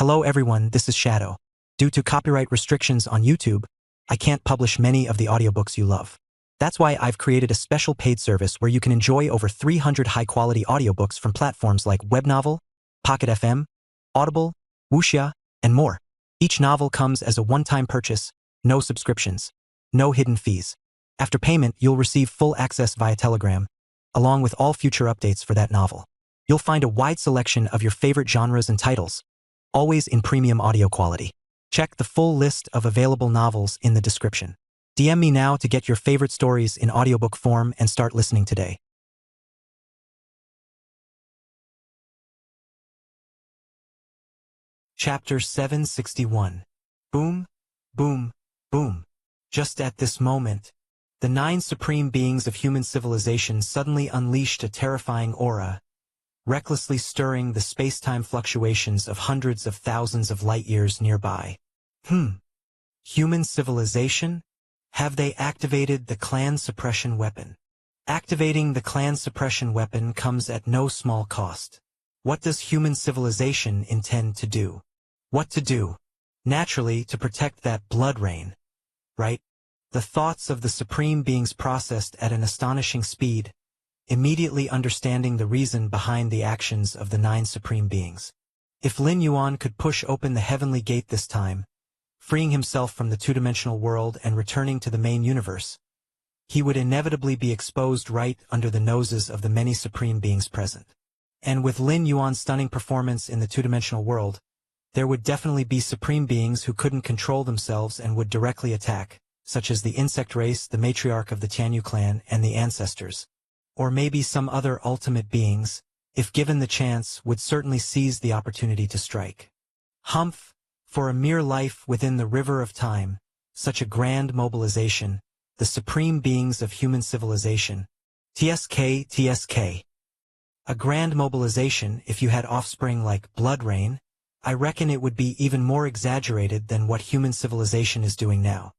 Hello everyone, this is Shadow. Due to copyright restrictions on YouTube, I can't publish many of the audiobooks you love. That's why I've created a special paid service where you can enjoy over 300 high-quality audiobooks from platforms like Webnovel, Pocket FM, Audible, Wuxia, and more. Each novel comes as a one-time purchase, no subscriptions, no hidden fees. After payment, you'll receive full access via Telegram, along with all future updates for that novel. You'll find a wide selection of your favorite genres and titles, always in premium audio quality. Check the full list of available novels in the description. DM me now to get your favorite stories in audiobook form and start listening today. Chapter 761. Boom, boom, boom. Just at this moment, the 9 supreme beings of human civilization suddenly unleashed a terrifying aura, recklessly stirring the space-time fluctuations of hundreds of thousands of light-years nearby. Human civilization? Have they activated the clan suppression weapon? Activating the clan suppression weapon comes at no small cost. What does human civilization intend to do? What to do? Naturally, to protect that blood rain, right? The thoughts of the supreme beings processed at an astonishing speed, immediately understanding the reason behind the actions of the 9 supreme beings. If Lin Yuan could push open the heavenly gate this time, freeing himself from the two-dimensional world and returning to the main universe, he would inevitably be exposed right under the noses of the many supreme beings present. And with Lin Yuan's stunning performance in the two-dimensional world, there would definitely be supreme beings who couldn't control themselves and would directly attack, such as the insect race, the matriarch of the Tianyu clan, and the ancestors. Or maybe some other ultimate beings, if given the chance, would certainly seize the opportunity to strike. Humph! For a mere life within the river of time, such a grand mobilization, the supreme beings of human civilization. TSK. A grand mobilization, if you had offspring like blood rain, I reckon it would be even more exaggerated than what human civilization is doing now.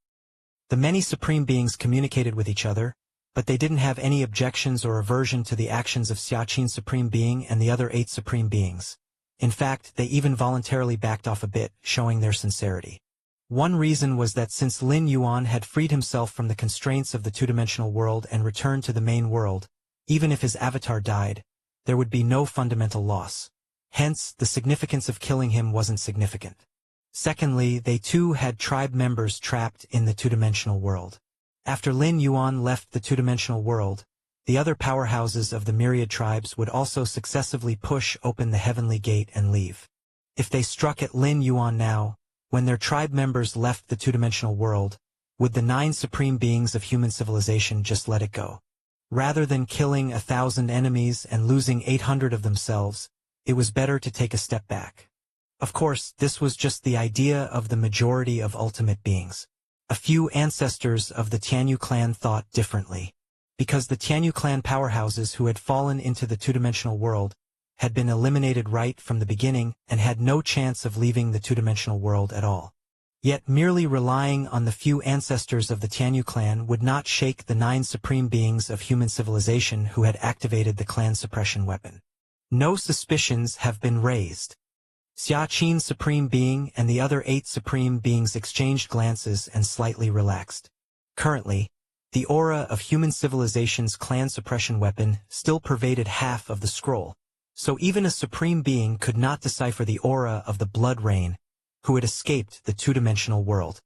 The many supreme beings communicated with each other, but they didn't have any objections or aversion to the actions of Xiaqin Supreme Being and the other 8 supreme beings. In fact, they even voluntarily backed off a bit, showing their sincerity. One reason was that since Lin Yuan had freed himself from the constraints of the two-dimensional world and returned to the main world, even if his avatar died, there would be no fundamental loss. Hence, the significance of killing him wasn't significant. Secondly, they too had tribe members trapped in the two-dimensional world. After Lin Yuan left the two-dimensional world, the other powerhouses of the myriad tribes would also successively push open the heavenly gate and leave. If they struck at Lin Yuan now, when their tribe members left the two-dimensional world, would the 9 supreme beings of human civilization just let it go? Rather than killing 1,000 enemies and losing 800 of themselves, it was better to take a step back. Of course, this was just the idea of the majority of ultimate beings. A few ancestors of the Tianyu clan thought differently. Because the Tianyu clan powerhouses who had fallen into the two-dimensional world had been eliminated right from the beginning and had no chance of leaving the two-dimensional world at all. Yet merely relying on the few ancestors of the Tianyu clan would not shake the 9 supreme beings of human civilization who had activated the clan suppression weapon. No suspicions have been raised. Xiaqin Supreme Being and the other 8 supreme beings exchanged glances and slightly relaxed. Currently, the aura of human civilization's clan suppression weapon still pervaded half of the scroll, so even a supreme being could not decipher the aura of the blood rain, who had escaped the two-dimensional world.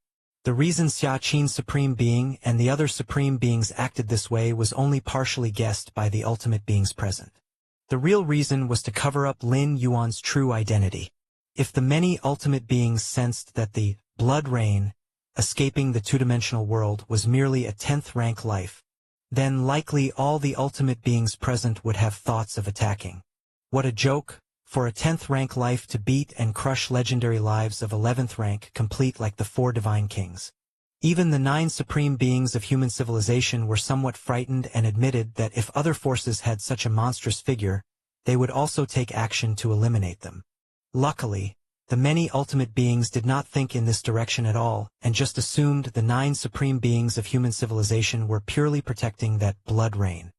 The reason Xiaqin Supreme Being and the other supreme beings acted this way was only partially guessed by the ultimate beings present. The real reason was to cover up Lin Yuan's true identity. If the many ultimate beings sensed that the blood rain escaping the two-dimensional world was merely a 10th rank life, then likely all the ultimate beings present would have thoughts of attacking. What a joke, for a 10th rank life to beat and crush legendary lives of 11th rank complete like the 4 divine kings. Even the 9 supreme beings of human civilization were somewhat frightened and admitted that if other forces had such a monstrous figure, they would also take action to eliminate them. Luckily, the many ultimate beings did not think in this direction at all, and just assumed the 9 supreme beings of human civilization were purely protecting that blood rain.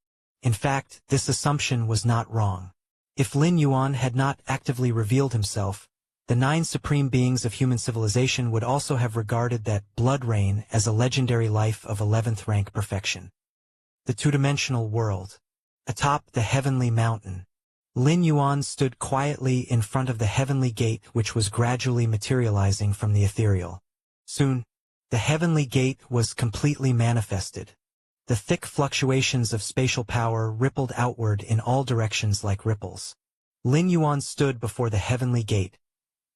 In fact, this assumption was not wrong. If Lin Yuan had not actively revealed himself, The 9 supreme beings of human civilization would also have regarded that blood rain as a legendary life of 11th rank perfection. The two-dimensional world. Atop the heavenly mountain, Lin Yuan stood quietly in front of the heavenly gate which was gradually materializing from the ethereal. Soon, the heavenly gate was completely manifested. The thick fluctuations of spatial power rippled outward in all directions like ripples. Lin Yuan stood before the heavenly gate,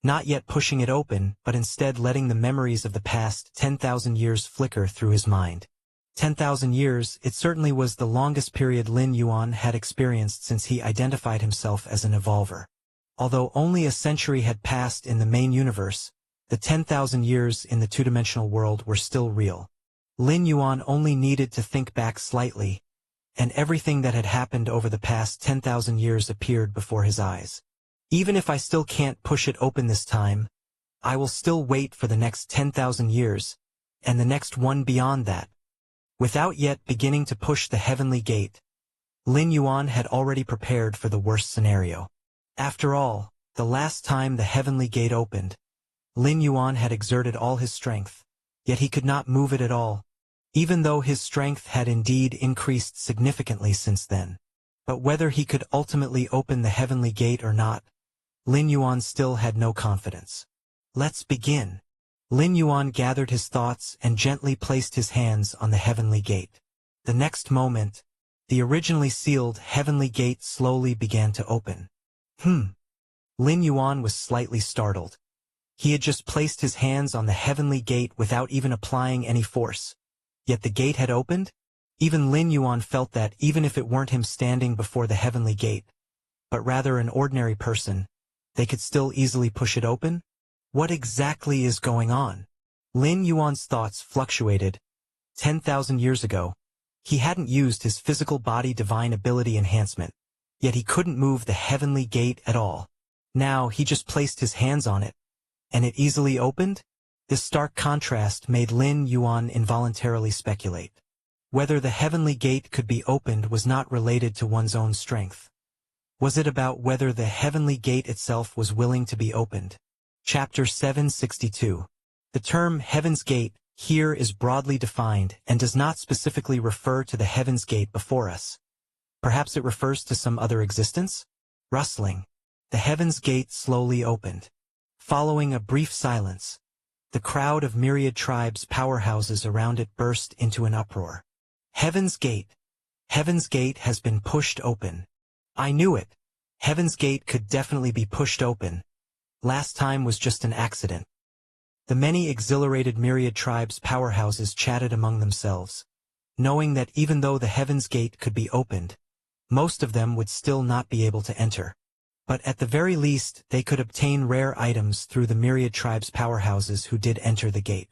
not yet pushing it open, but instead letting the memories of the past 10,000 years flicker through his mind. 10,000 years, it certainly was the longest period Lin Yuan had experienced since he identified himself as an evolver. Although only a century had passed in the main universe, the 10,000 years in the two-dimensional world were still real. Lin Yuan only needed to think back slightly, and everything that had happened over the past 10,000 years appeared before his eyes. Even if I still can't push it open this time, I will still wait for the next 10,000 years, and the next one beyond that. Without yet beginning to push the heavenly gate, Lin Yuan had already prepared for the worst scenario. After all, the last time the heavenly gate opened, Lin Yuan had exerted all his strength, yet he could not move it at all, even though his strength had indeed increased significantly since then. But whether he could ultimately open the heavenly gate or not, Lin Yuan still had no confidence. Let's begin. Lin Yuan gathered his thoughts and gently placed his hands on the heavenly gate. The next moment, the originally sealed heavenly gate slowly began to open. Lin Yuan was slightly startled. He had just placed his hands on the heavenly gate without even applying any force. Yet the gate had opened? Even Lin Yuan felt that even if it weren't him standing before the heavenly gate, but rather an ordinary person, they could still easily push it open? What exactly is going on? Lin Yuan's thoughts fluctuated. 10,000 years ago, he hadn't used his physical body divine ability enhancement, yet he couldn't move the heavenly gate at all. Now he just placed his hands on it, and it easily opened? This stark contrast made Lin Yuan involuntarily speculate. Whether the heavenly gate could be opened was not related to one's own strength. Was it about whether the heavenly gate itself was willing to be opened? Chapter 762. The term Heaven's Gate here is broadly defined and does not specifically refer to the Heaven's Gate before us. Perhaps it refers to some other existence? Rustling. The Heaven's Gate slowly opened. Following a brief silence, the crowd of myriad tribes' powerhouses around it burst into an uproar. Heaven's Gate. Heaven's Gate has been pushed open. I knew it. Heaven's Gate could definitely be pushed open. Last time was just an accident. The many exhilarated myriad tribes' powerhouses chatted among themselves, knowing that even though the Heaven's Gate could be opened, most of them would still not be able to enter. But at the very least, they could obtain rare items through the myriad tribes' powerhouses who did enter the gate.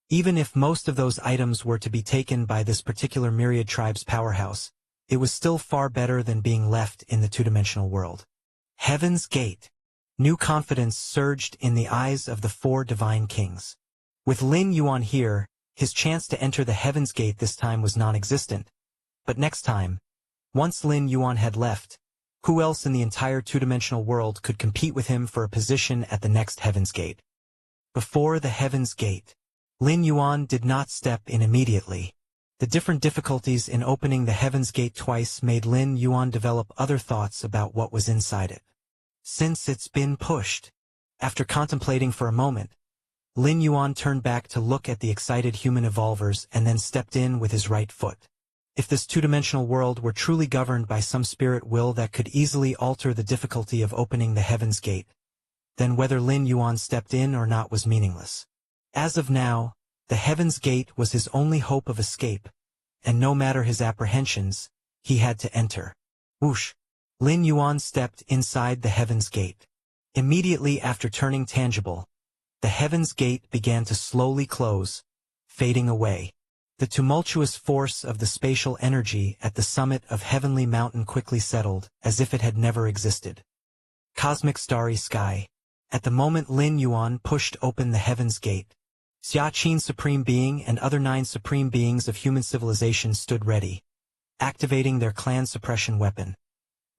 Even if most of those items were to be taken by this particular myriad tribes' powerhouse, it was still far better than being left in the two-dimensional world. Heaven's Gate. New confidence surged in the eyes of the 4 divine kings. With Lin Yuan here, his chance to enter the Heaven's Gate this time was non-existent. But next time, once Lin Yuan had left, who else in the entire two-dimensional world could compete with him for a position at the next Heaven's Gate? Before the Heaven's Gate, Lin Yuan did not step in immediately. The different difficulties in opening the Heaven's Gate twice made Lin Yuan develop other thoughts about what was inside it. Since it's been pushed. After contemplating for a moment, Lin Yuan turned back to look at the excited human evolvers and then stepped in with his right foot. If this two-dimensional world were truly governed by some spirit will that could easily alter the difficulty of opening the Heaven's Gate, then whether Lin Yuan stepped in or not was meaningless. As of now, the Heaven's Gate was his only hope of escape, and no matter his apprehensions, he had to enter. Whoosh! Lin Yuan stepped inside the Heaven's Gate. Immediately after turning tangible, the Heaven's Gate began to slowly close, fading away. The tumultuous force of the spatial energy at the summit of Heavenly Mountain quickly settled, as if it had never existed. Cosmic starry sky. At the moment Lin Yuan pushed open the Heaven's Gate, Xia Qin Supreme Being and other 9 Supreme Beings of human civilization stood ready, activating their clan suppression weapon,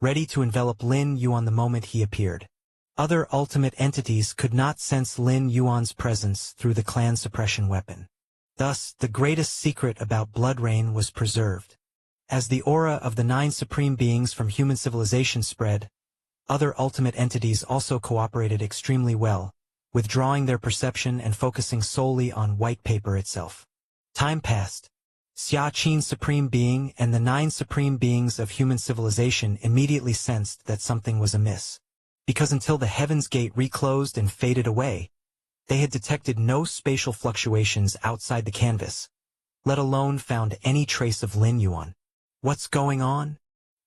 ready to envelop Lin Yuan the moment he appeared. Other ultimate entities could not sense Lin Yuan's presence through the clan suppression weapon. Thus, the greatest secret about Blood Rain was preserved. As the aura of the 9 supreme beings from human civilization spread, other ultimate entities also cooperated extremely well, withdrawing their perception and focusing solely on white paper itself. Time passed. Xia Qin's supreme being and the 9 supreme beings of human civilization immediately sensed that something was amiss. Because until the Heaven's Gate reclosed and faded away, they had detected no spatial fluctuations outside the canvas, let alone found any trace of Lin Yuan. What's going on?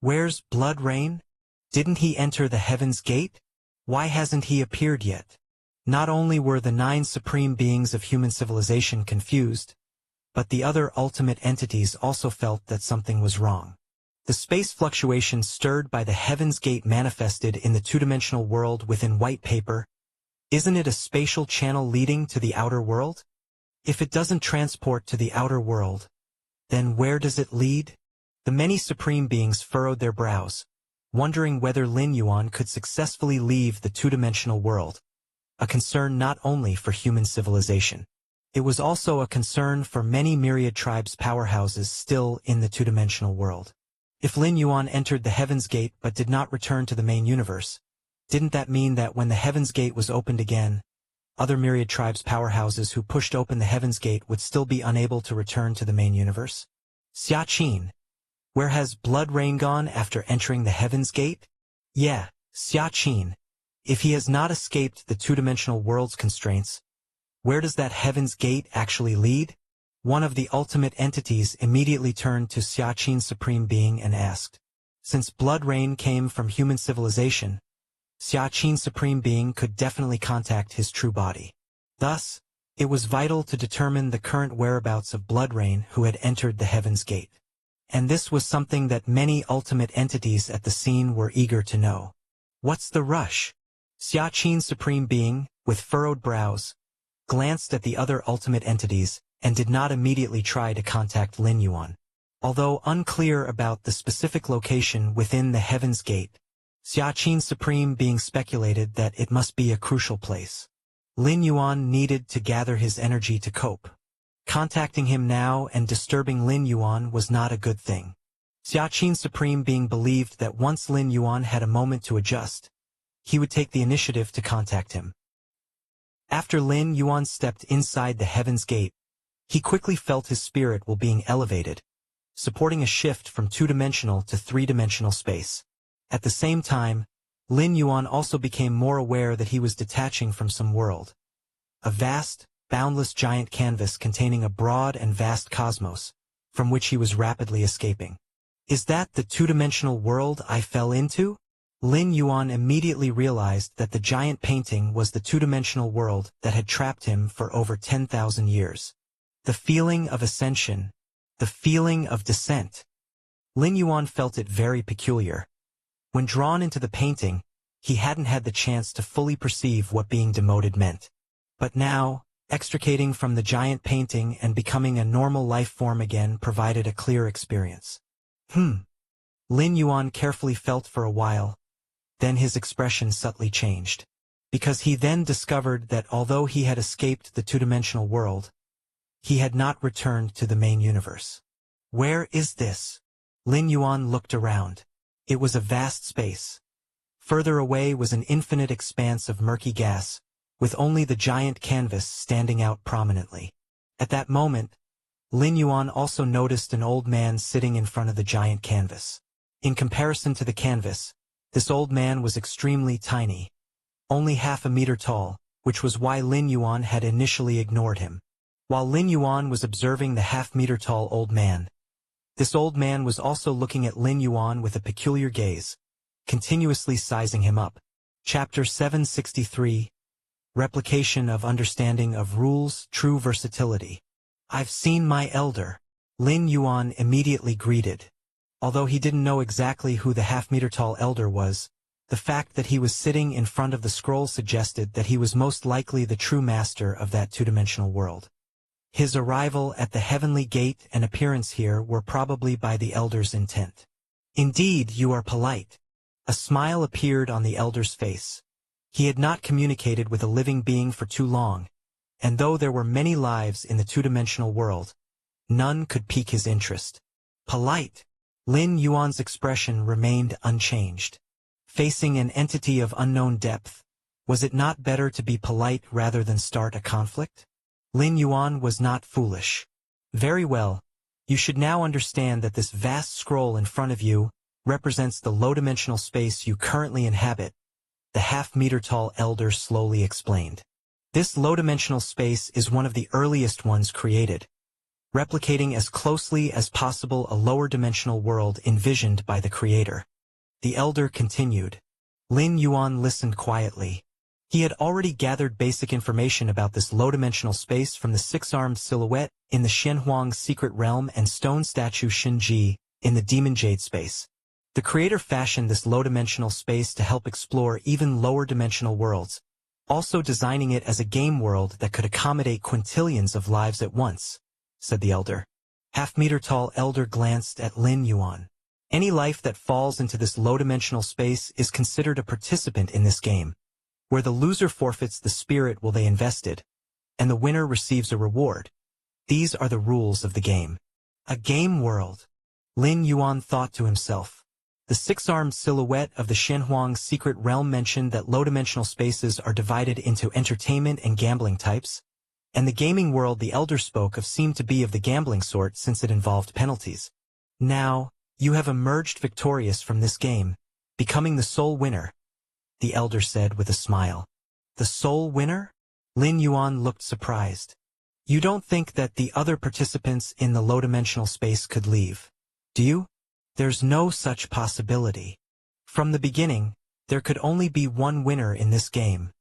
Where's Blood Rain? Didn't he enter the Heaven's Gate? Why hasn't he appeared yet? Not only were the 9 supreme beings of human civilization confused, but the other ultimate entities also felt that something was wrong. The space fluctuation stirred by the Heaven's Gate manifested in the two-dimensional world within white paper. Isn't it a spatial channel leading to the outer world? If it doesn't transport to the outer world, then where does it lead? The many supreme beings furrowed their brows, wondering whether Lin Yuan could successfully leave the two-dimensional world, a concern not only for human civilization. It was also a concern for many myriad tribes' powerhouses still in the two-dimensional world. If Lin Yuan entered the Heaven's Gate but did not return to the main universe, didn't that mean that when the Heaven's Gate was opened again, other myriad tribes' powerhouses who pushed open the Heaven's Gate would still be unable to return to the main universe? Xia Qin, where has Blood Rain gone after entering the Heaven's Gate? Yeah, Xia Qin. If he has not escaped the two-dimensional world's constraints, where does that Heaven's Gate actually lead? One of the ultimate entities immediately turned to Xia Qin's supreme being and asked. Since Blood Rain came from human civilization, Xia Qin's supreme being could definitely contact his true body. Thus, it was vital to determine the current whereabouts of Blood Rain who had entered the Heaven's Gate. And this was something that many ultimate entities at the scene were eager to know. What's the rush? Xia Qin's supreme being, with furrowed brows, glanced at the other ultimate entities and did not immediately try to contact Lin Yuan. Although unclear about the specific location within the Heaven's Gate, Xia Qin's supreme being speculated that it must be a crucial place. Lin Yuan needed to gather his energy to cope. Contacting him now and disturbing Lin Yuan was not a good thing. Xia Qin's supreme being believed that once Lin Yuan had a moment to adjust, he would take the initiative to contact him. After Lin Yuan stepped inside the Heaven's Gate, he quickly felt his spirit while being elevated, supporting a shift from two-dimensional to three-dimensional space. At the same time, Lin Yuan also became more aware that he was detaching from some world. A vast, boundless giant canvas containing a broad and vast cosmos, from which he was rapidly escaping. Is that the two-dimensional world I fell into? Lin Yuan immediately realized that the giant painting was the two-dimensional world that had trapped him for over 10,000 years. The feeling of ascension, the feeling of descent. Lin Yuan felt it very peculiar. When drawn into the painting, he hadn't had the chance to fully perceive what being demoted meant. But now, extricating from the giant painting and becoming a normal life form again provided a clear experience. Lin Yuan carefully felt for a while, then his expression subtly changed. Because he then discovered that although he had escaped the two-dimensional world, he had not returned to the main universe. Where is this? Lin Yuan looked around. It was a vast space. Further away was an infinite expanse of murky gas, with only the giant canvas standing out prominently. At that moment, Lin Yuan also noticed an old man sitting in front of the giant canvas. In comparison to the canvas, this old man was extremely tiny, only half a meter tall, which was why Lin Yuan had initially ignored him. While Lin Yuan was observing the half-meter-tall old man, this old man was also looking at Lin Yuan with a peculiar gaze, continuously sizing him up. Chapter 763, Replication of Understanding of Rules, True Versatility. I've seen my elder, Lin Yuan immediately greeted. Although he didn't know exactly who the half-meter-tall elder was, the fact that he was sitting in front of the scroll suggested that he was most likely the true master of that two-dimensional world. His arrival at the Heavenly Gate and appearance here were probably by the elder's intent. Indeed, you are polite. A smile appeared on the elder's face. He had not communicated with a living being for too long, and though there were many lives in the two-dimensional world, none could pique his interest. Polite. Lin Yuan's expression remained unchanged. Facing an entity of unknown depth, was it not better to be polite rather than start a conflict? Lin Yuan was not foolish. Very well, you should now understand that this vast scroll in front of you represents the low-dimensional space you currently inhabit, the half-meter-tall elder slowly explained. This low-dimensional space is one of the earliest ones created, replicating as closely as possible a lower-dimensional world envisioned by the Creator. The elder continued. Lin Yuan listened quietly. He had already gathered basic information about this low-dimensional space from the six-armed silhouette in the Xianhuang secret realm and stone statue Shinji in the Demon Jade space. The Creator fashioned this low-dimensional space to help explore even lower-dimensional worlds, also designing it as a game world that could accommodate quintillions of lives at once, said the elder. Half-meter-tall elder glanced at Lin Yuan. Any life that falls into this low-dimensional space is considered a participant in this game, where the loser forfeits the spirit they invested, and the winner receives a reward. These are the rules of the game. A game world. Lin Yuan thought to himself. The six-armed silhouette of the Shenhuang secret realm mentioned that low-dimensional spaces are divided into entertainment and gambling types, and the gaming world the elder spoke of seemed to be of the gambling sort since it involved penalties. Now, you have emerged victorious from this game, becoming the sole winner, the elder said with a smile. The sole winner? Lin Yuan looked surprised. You don't think that the other participants in the low-dimensional space could leave, do you? There's no such possibility. From the beginning, there could only be one winner in this game,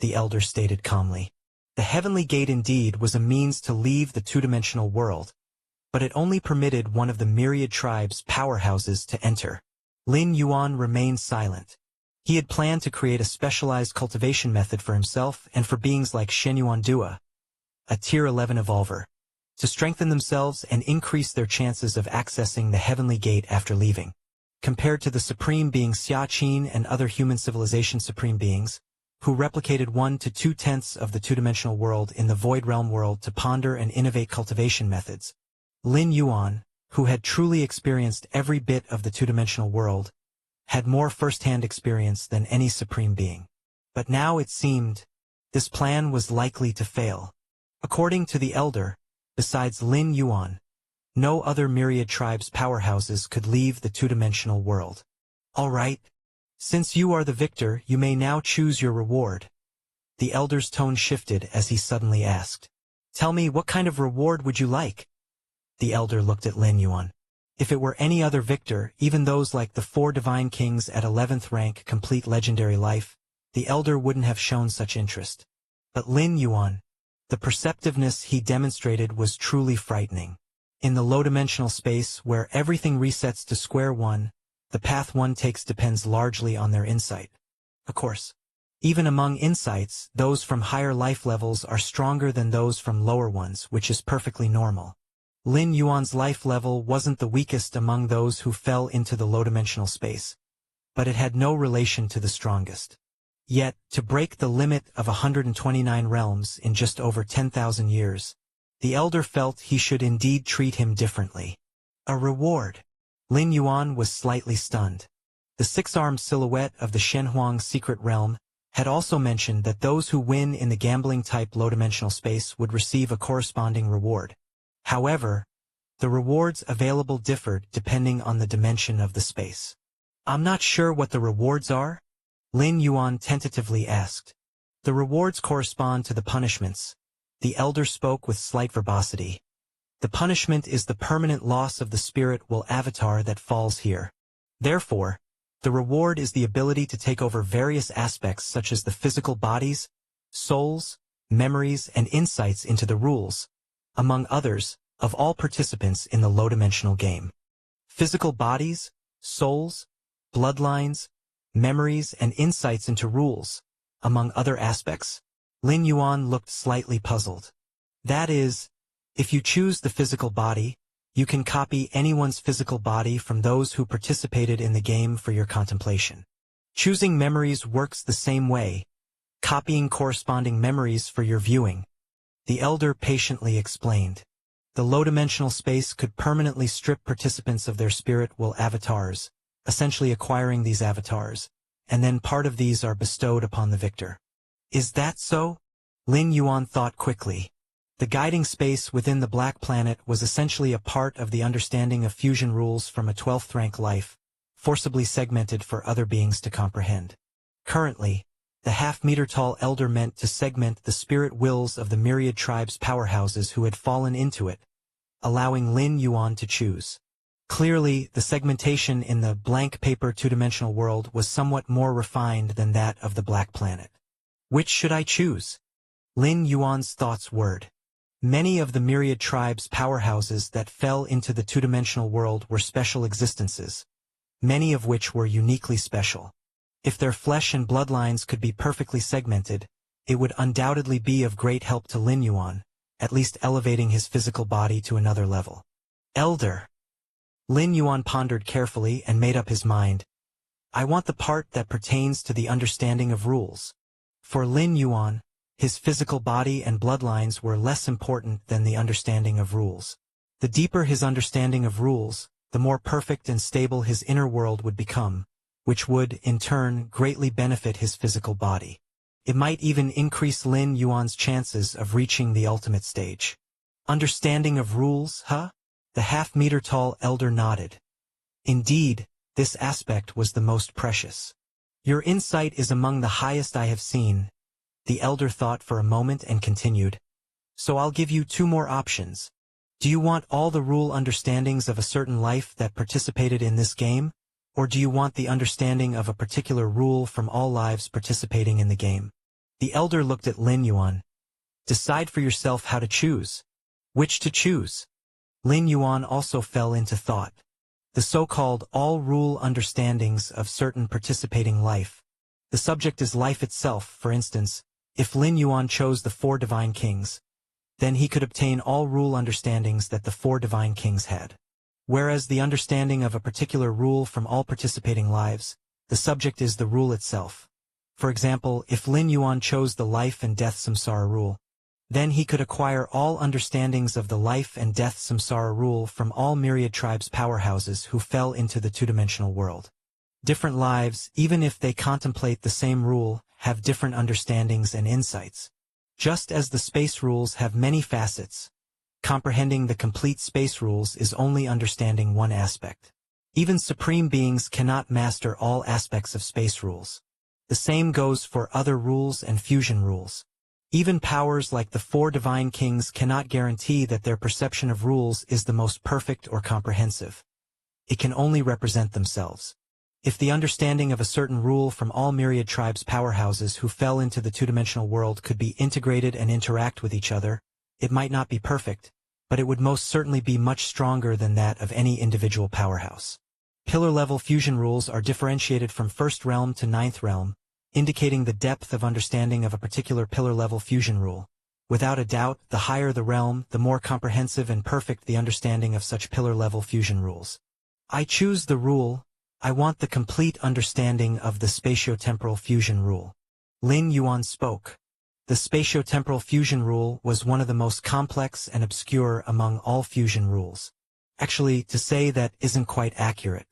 the elder stated calmly. The Heavenly Gate indeed was a means to leave the two-dimensional world, but it only permitted one of the myriad tribes' powerhouses to enter. Lin Yuan remained silent. He had planned to create a specialized cultivation method for himself and for beings like Shenyuan Dua, a Tier 11 evolver, to strengthen themselves and increase their chances of accessing the Heavenly Gate after leaving. Compared to the Supreme Being Xia Qin and other human civilization Supreme Beings, who replicated 1 to 2/10 of the two-dimensional world in the Void Realm world to ponder and innovate cultivation methods, Lin Yuan, who had truly experienced every bit of the two-dimensional world, had more first-hand experience than any Supreme Being. But now it seemed, this plan was likely to fail. According to the elder, besides Lin Yuan, no other myriad tribes' powerhouses could leave the two-dimensional world. All right. Since you are the victor, you may now choose your reward. The elder's tone shifted as he suddenly asked. Tell me, what kind of reward would you like? The elder looked at Lin Yuan. If it were any other victor, even those like the 4 divine kings at 11th rank complete legendary life, the elder wouldn't have shown such interest. But Lin Yuan, the perceptiveness he demonstrated was truly frightening. In the low-dimensional space where everything resets to square one, the path one takes depends largely on their insight. Of course, even among insights, those from higher life levels are stronger than those from lower ones, which is perfectly normal. Lin Yuan's life level wasn't the weakest among those who fell into the low-dimensional space, but it had no relation to the strongest. Yet, to break the limit of 129 realms in just over 10,000 years, the elder felt he should indeed treat him differently. A reward. Lin Yuan was slightly stunned. The six-armed silhouette of the Shenhuang secret realm had also mentioned that those who win in the gambling-type low-dimensional space would receive a corresponding reward. However, the rewards available differed depending on the dimension of the space. I'm not sure what the rewards are, Lin Yuan tentatively asked. The rewards correspond to the punishments. The elder spoke with slight verbosity. The punishment is the permanent loss of the spirit avatar that falls here. Therefore, the reward is the ability to take over various aspects such as the physical bodies, souls, memories, and insights into the rules, among others, of all participants in the low-dimensional game. Physical bodies, souls, bloodlines, memories, and insights into rules, among other aspects. Lin Yuan looked slightly puzzled. That is, if you choose the physical body, you can copy anyone's physical body from those who participated in the game for your contemplation. Choosing memories works the same way, copying corresponding memories for your viewing. The elder patiently explained. The low-dimensional space could permanently strip participants of their spirit-will avatars, essentially acquiring these avatars, and then part of these are bestowed upon the victor. Is that so? Lin Yuan thought quickly. The guiding space within the Black Planet was essentially a part of the understanding of fusion rules from a 12th rank life, forcibly segmented for other beings to comprehend. Currently, the half-meter-tall elder meant to segment the spirit wills of the myriad tribes' powerhouses who had fallen into it, allowing Lin Yuan to choose. Clearly, the segmentation in the blank paper two-dimensional world was somewhat more refined than that of the Black Planet. Which should I choose? Lin Yuan's thoughts whirred. Many of the myriad tribes' powerhouses that fell into the two-dimensional world were special existences, many of which were uniquely special. If their flesh and bloodlines could be perfectly segmented, it would undoubtedly be of great help to Lin Yuan, at least elevating his physical body to another level. Elder. Lin Yuan pondered carefully and made up his mind. I want the part that pertains to the understanding of rules. For Lin Yuan, his physical body and bloodlines were less important than the understanding of rules. The deeper his understanding of rules, the more perfect and stable his inner world would become, which would, in turn, greatly benefit his physical body. It might even increase Lin Yuan's chances of reaching the ultimate stage. Understanding of rules, huh? The half-meter-tall elder nodded. Indeed, this aspect was the most precious. Your insight is among the highest I have seen. The elder thought for a moment and continued. So I'll give you two more options. Do you want all the rule understandings of a certain life that participated in this game? Or do you want the understanding of a particular rule from all lives participating in the game? The elder looked at Lin Yuan. Decide for yourself how to choose. Which to choose? Lin Yuan also fell into thought. The so-called all-rule understandings of certain participating life. The subject is life itself, for instance. If Lin Yuan chose the 4 divine kings, then he could obtain all rule understandings that the 4 divine kings had. Whereas the understanding of a particular rule from all participating lives, the subject is the rule itself. For example, if Lin Yuan chose the life and death samsara rule, then he could acquire all understandings of the life and death samsara rule from all myriad tribes' powerhouses who fell into the two-dimensional world. Different lives, even if they contemplate the same rule, have different understandings and insights. Just as the space rules have many facets, comprehending the complete space rules is only understanding one aspect. Even supreme beings cannot master all aspects of space rules. The same goes for other rules and fusion rules. Even powers like the 4 divine kings cannot guarantee that their perception of rules is the most perfect or comprehensive. It can only represent themselves. If the understanding of a certain rule from all myriad tribes' powerhouses who fell into the two-dimensional world could be integrated and interact with each other, it might not be perfect, but it would most certainly be much stronger than that of any individual powerhouse. Pillar-level fusion rules are differentiated from 1st realm to 9th realm, indicating the depth of understanding of a particular pillar-level fusion rule. Without a doubt, the higher the realm, the more comprehensive and perfect the understanding of such pillar-level fusion rules. I choose the rule. I want the complete understanding of the spatio-temporal fusion rule. Lin Yuan spoke. The spatio-temporal fusion rule was one of the most complex and obscure among all fusion rules. Actually, to say that isn't quite accurate.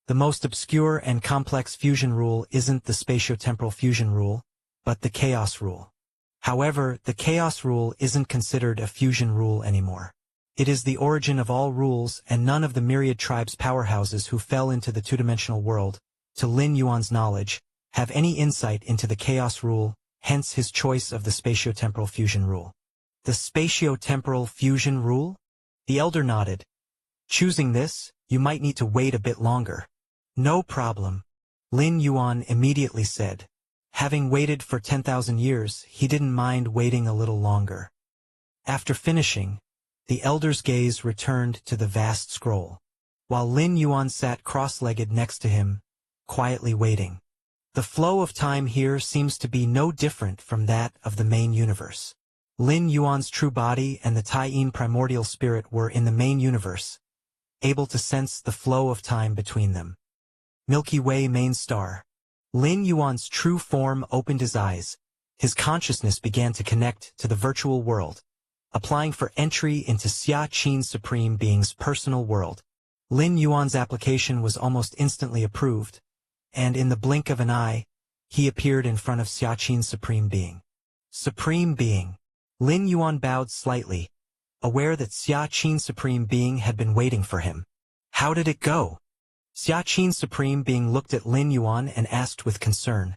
The most obscure and complex fusion rule isn't the spatio-temporal fusion rule, but the chaos rule. However, the chaos rule isn't considered a fusion rule anymore. It is the origin of all rules, and none of the myriad tribes' powerhouses who fell into the two-dimensional world, to Lin Yuan's knowledge, have any insight into the chaos rule, hence his choice of the spatio-temporal fusion rule. The spatio-temporal fusion rule? The elder nodded. Choosing this, you might need to wait a bit longer. No problem. Lin Yuan immediately said. Having waited for 10,000 years, he didn't mind waiting a little longer. After finishing, the elder's gaze returned to the vast scroll, while Lin Yuan sat cross-legged next to him, quietly waiting. The flow of time here seems to be no different from that of the main universe. Lin Yuan's true body and the Taiyin primordial spirit were in the main universe, able to sense the flow of time between them. Milky Way main star. Lin Yuan's true form opened his eyes, His consciousness began to connect to the virtual world, applying for entry into Xia Qin's Supreme Being's personal world. Lin Yuan's application was almost instantly approved, and in the blink of an eye, he appeared in front of Xia Qin's Supreme Being. Supreme Being. Lin Yuan bowed slightly, aware that Xia Qin's Supreme Being had been waiting for him. How did it go? Xia Qin's Supreme Being looked at Lin Yuan and asked with concern.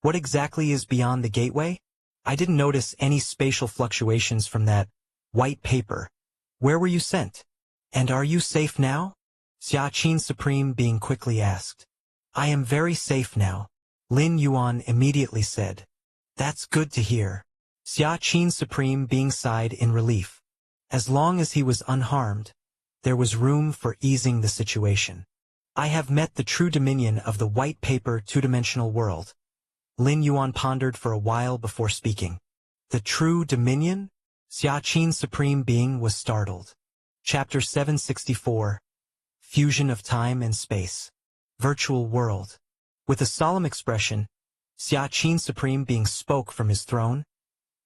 What exactly is beyond the gateway? I didn't notice any spatial fluctuations from that white paper. Where were you sent? And are you safe now? Xia Qin's Supreme Being quickly asked. I am very safe now, Lin Yuan immediately said. That's good to hear. Xia Qin's Supreme Being sighed in relief. As long as he was unharmed, there was room for easing the situation. I have met the true dominion of the white paper two-dimensional world. Lin Yuan pondered for a while before speaking. The true dominion? Xia Qin's Supreme Being was startled. Chapter 764. Fusion of Time and Space. Virtual World. With a solemn expression, Xia Qin's Supreme Being spoke from his throne.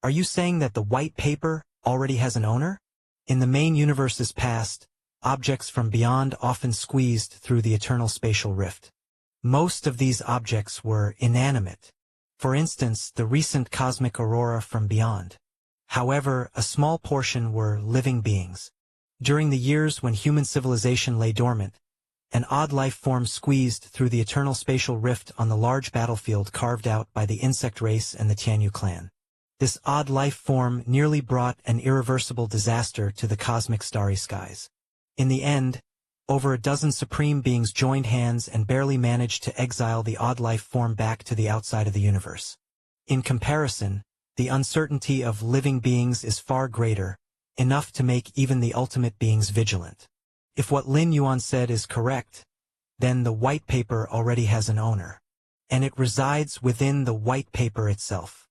Are you saying that the white paper already has an owner? In the main universe's past, objects from beyond often squeezed through the eternal spatial rift. Most of these objects were inanimate. For instance, the recent cosmic aurora from beyond. However, a small portion were living beings. During the years when human civilization lay dormant, an odd life form squeezed through the eternal spatial rift on the large battlefield carved out by the insect race and the Tianyu clan. This odd life form nearly brought an irreversible disaster to the cosmic starry skies. In the end, over a dozen supreme beings joined hands and barely managed to exile the odd life form back to the outside of the universe. In comparison, the uncertainty of living beings is far greater, enough to make even the ultimate beings vigilant. If what Lin Yuan said is correct, then the white paper already has an owner. And it resides within the white paper itself.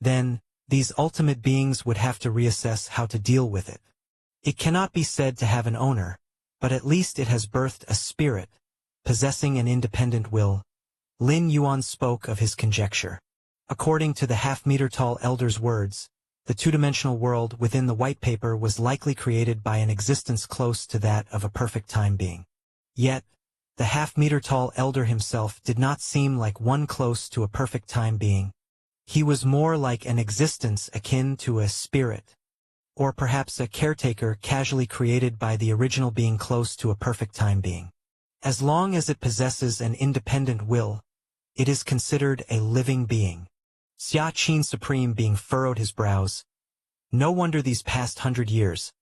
Then, these ultimate beings would have to reassess how to deal with it. It cannot be said to have an owner, but at least it has birthed a spirit, possessing an independent will. Lin Yuan spoke of his conjecture. According to the half-meter-tall elder's words, the two-dimensional world within the white paper was likely created by an existence close to that of a perfect time being. Yet, the half-meter-tall elder himself did not seem like one close to a perfect time being. He was more like an existence akin to a spirit, or perhaps a caretaker casually created by the original being close to a perfect time being. As long as it possesses an independent will, it is considered a living being. Xia Qin's Supreme Being furrowed his brows. No wonder these past 100 years,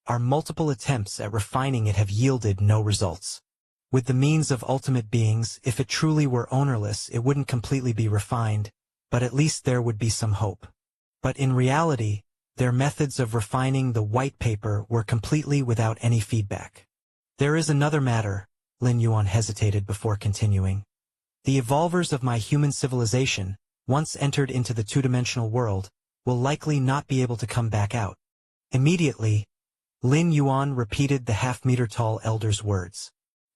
our multiple attempts at refining it have yielded no results. With the means of ultimate beings, if it truly were ownerless, it wouldn't completely be refined, but at least there would be some hope. But in reality, their methods of refining the white paper were completely without any feedback. There is another matter, Lin Yuan hesitated before continuing. The evolvers of my human civilization, once entered into the two-dimensional world, will likely not be able to come back out. Immediately, Lin Yuan repeated the half-meter-tall elder's words.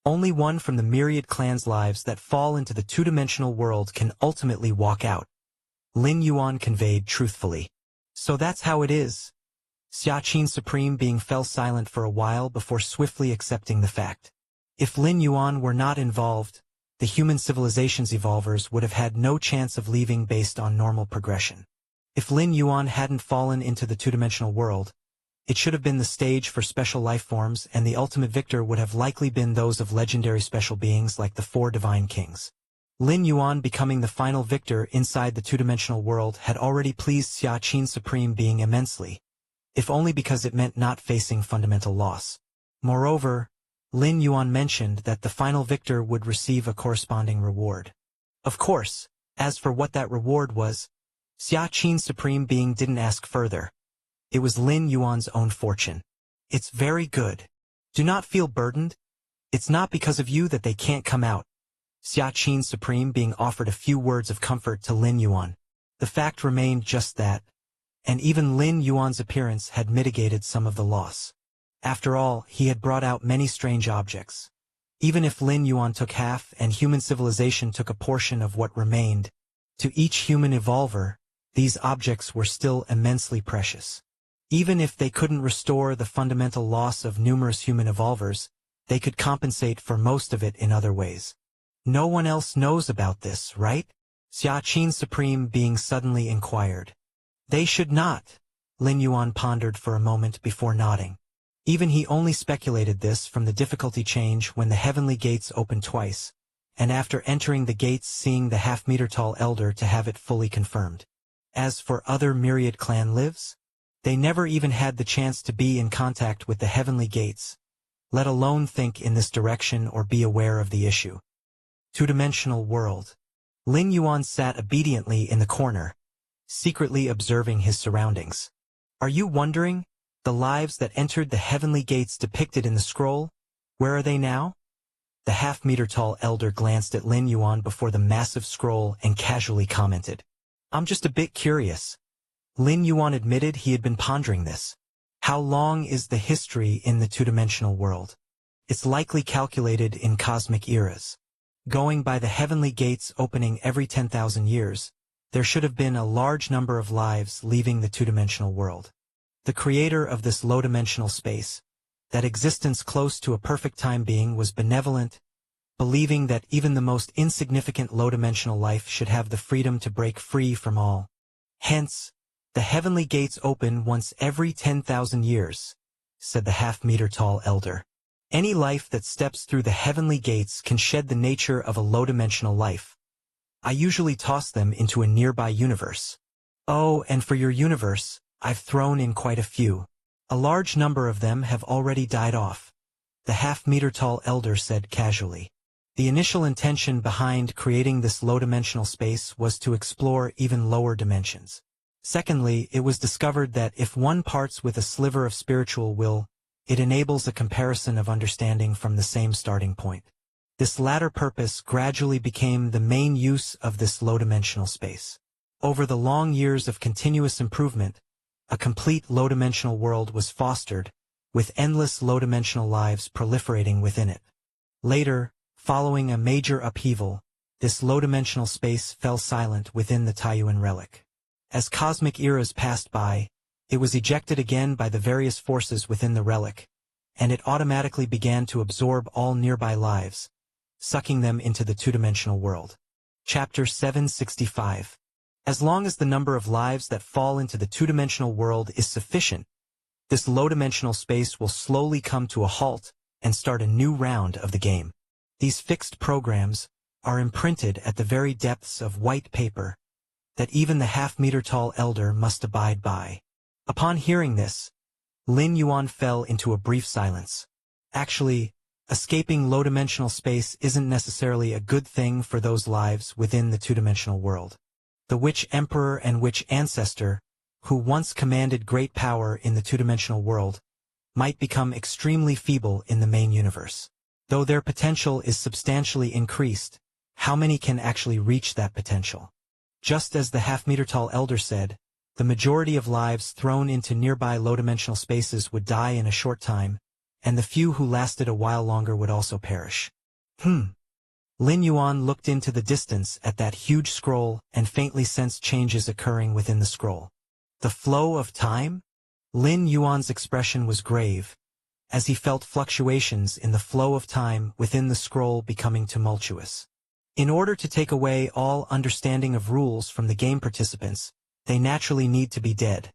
Only one from the myriad clans' lives that fall into the two-dimensional world can ultimately walk out. Lin Yuan conveyed truthfully. So that's how it is. Xia Qin's Supreme Being fell silent for a while before swiftly accepting the fact. If Lin Yuan were not involved, the human civilization's evolvers would have had no chance of leaving based on normal progression. If Lin Yuan hadn't fallen into the two-dimensional world, it should have been the stage for special life forms, and the ultimate victor would have likely been those of legendary special beings like the four divine kings. Lin Yuan becoming the final victor inside the two-dimensional world had already pleased Xia Qin's Supreme Being immensely, if only because it meant not facing fundamental loss. Moreover, Lin Yuan mentioned that the final victor would receive a corresponding reward. Of course, as for what that reward was, Xia Qin's Supreme Being didn't ask further. It was Lin Yuan's own fortune. It's very good. Do not feel burdened. It's not because of you that they can't come out. Xia Qin's Supreme Being offered a few words of comfort to Lin Yuan. The fact remained just that, and even Lin Yuan's appearance had mitigated some of the loss. After all, he had brought out many strange objects. Even if Lin Yuan took half and human civilization took a portion of what remained, to each human evolver, these objects were still immensely precious. Even if they couldn't restore the fundamental loss of numerous human evolvers, they could compensate for most of it in other ways. No one else knows about this, right? Xia Qin Supreme Being suddenly inquired. They should not, Lin Yuan pondered for a moment before nodding. Even he only speculated this from the difficulty change when the heavenly gates opened twice, and after entering the gates seeing the half-meter-tall elder to have it fully confirmed. As for other myriad clan lives, they never even had the chance to be in contact with the heavenly gates, let alone think in this direction or be aware of the issue. Two-dimensional world. Lin Yuan sat obediently in the corner, secretly observing his surroundings. Are you wondering? The lives that entered the heavenly gates depicted in the scroll, where are they now? The half-meter-tall elder glanced at Lin Yuan before the massive scroll and casually commented. I'm just a bit curious. Lin Yuan admitted he had been pondering this. How long is the history in the two-dimensional world? It's likely calculated in cosmic eras. Going by the heavenly gates opening every 10,000 years, there should have been a large number of lives leaving the two-dimensional world. The creator of this low-dimensional space, that existence close to a perfect time being, was benevolent, believing that even the most insignificant low-dimensional life should have the freedom to break free from all. Hence, the heavenly gates open once every 10,000 years, said the half-meter-tall elder. Any life that steps through the heavenly gates can shed the nature of a low-dimensional life. I usually toss them into a nearby universe. Oh, and for your universe, I've thrown in quite a few. A large number of them have already died off, the half-meter-tall elder said casually. The initial intention behind creating this low-dimensional space was to explore even lower dimensions. Secondly, it was discovered that if one parts with a sliver of spiritual will, it enables a comparison of understanding from the same starting point. This latter purpose gradually became the main use of this low-dimensional space. Over the long years of continuous improvement, a complete low-dimensional world was fostered, with endless low-dimensional lives proliferating within it. Later, following a major upheaval, this low-dimensional space fell silent within the Taiyuan relic. As cosmic eras passed by, it was ejected again by the various forces within the relic, and it automatically began to absorb all nearby lives, sucking them into the two-dimensional world. Chapter 765. As long as the number of lives that fall into the two-dimensional world is sufficient, this low-dimensional space will slowly come to a halt and start a new round of the game. These fixed programs are imprinted at the very depths of white paper that even the half-meter-tall elder must abide by. Upon hearing this, Lin Yuan fell into a brief silence. Actually, escaping low-dimensional space isn't necessarily a good thing for those lives within the two-dimensional world. The witch emperor and witch ancestor, who once commanded great power in the two-dimensional world, might become extremely feeble in the main universe. Though their potential is substantially increased, how many can actually reach that potential? Just as the half-meter-tall elder said, the majority of lives thrown into nearby low-dimensional spaces would die in a short time, and the few who lasted a while longer would also perish. Lin Yuan looked into the distance at that huge scroll and faintly sensed changes occurring within the scroll. The flow of time? Lin Yuan's expression was grave, as he felt fluctuations in the flow of time within the scroll becoming tumultuous. In order to take away all understanding of rules from the game participants, they naturally need to be dead,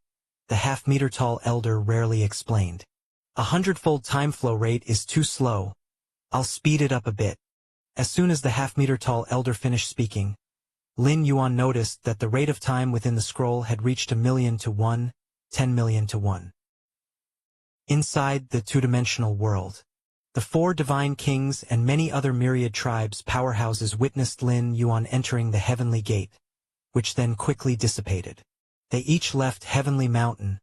the half-meter-tall elder rarely explained. 100-fold time flow rate is too slow. I'll speed it up a bit. As soon as the half-meter-tall elder finished speaking, Lin Yuan noticed that the rate of time within the scroll had reached 1,000,000 to 1, 10,000,000 to 1. Inside the two-dimensional world, the 4 divine kings and many other myriad tribes powerhouses witnessed Lin Yuan entering the heavenly gate, which then quickly dissipated. They each left Heavenly Mountain,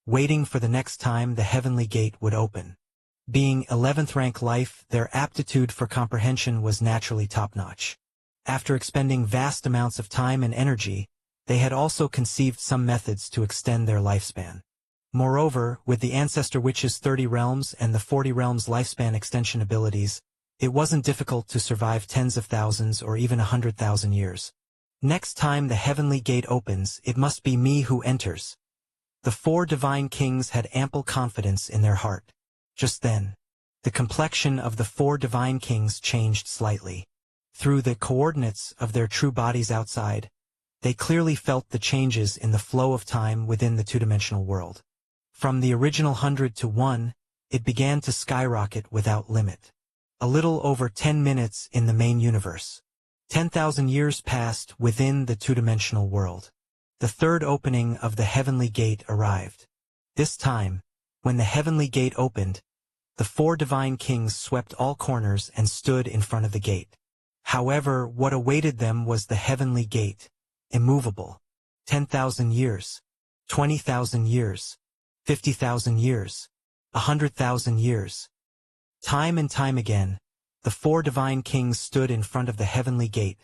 waiting for the next time the heavenly gate would open. Being 11th rank life, their aptitude for comprehension was naturally top-notch. After expending vast amounts of time and energy, they had also conceived some methods to extend their lifespan. Moreover, with the Ancestor Witch's 30 realms and the 40 realms lifespan extension abilities, it wasn't difficult to survive tens of thousands or even 100,000 years. Next time the heavenly gate opens, it must be me who enters. The four divine kings had ample confidence in their heart. Just then, the complexion of the four divine kings changed slightly. Through the coordinates of their true bodies outside, they clearly felt the changes in the flow of time within the two-dimensional world. From the original 100 to 1, it began to skyrocket without limit. A little over 10 minutes in the main universe. 10,000 years passed within the two-dimensional world. The third opening of the heavenly gate arrived. This time, when the heavenly gate opened, the four divine kings swept all corners and stood in front of the gate. However, what awaited them was the heavenly gate, immovable. 10,000 years, 20,000 years, 50,000 years, 100,000 years. Time and time again, the four divine kings stood in front of the heavenly gate,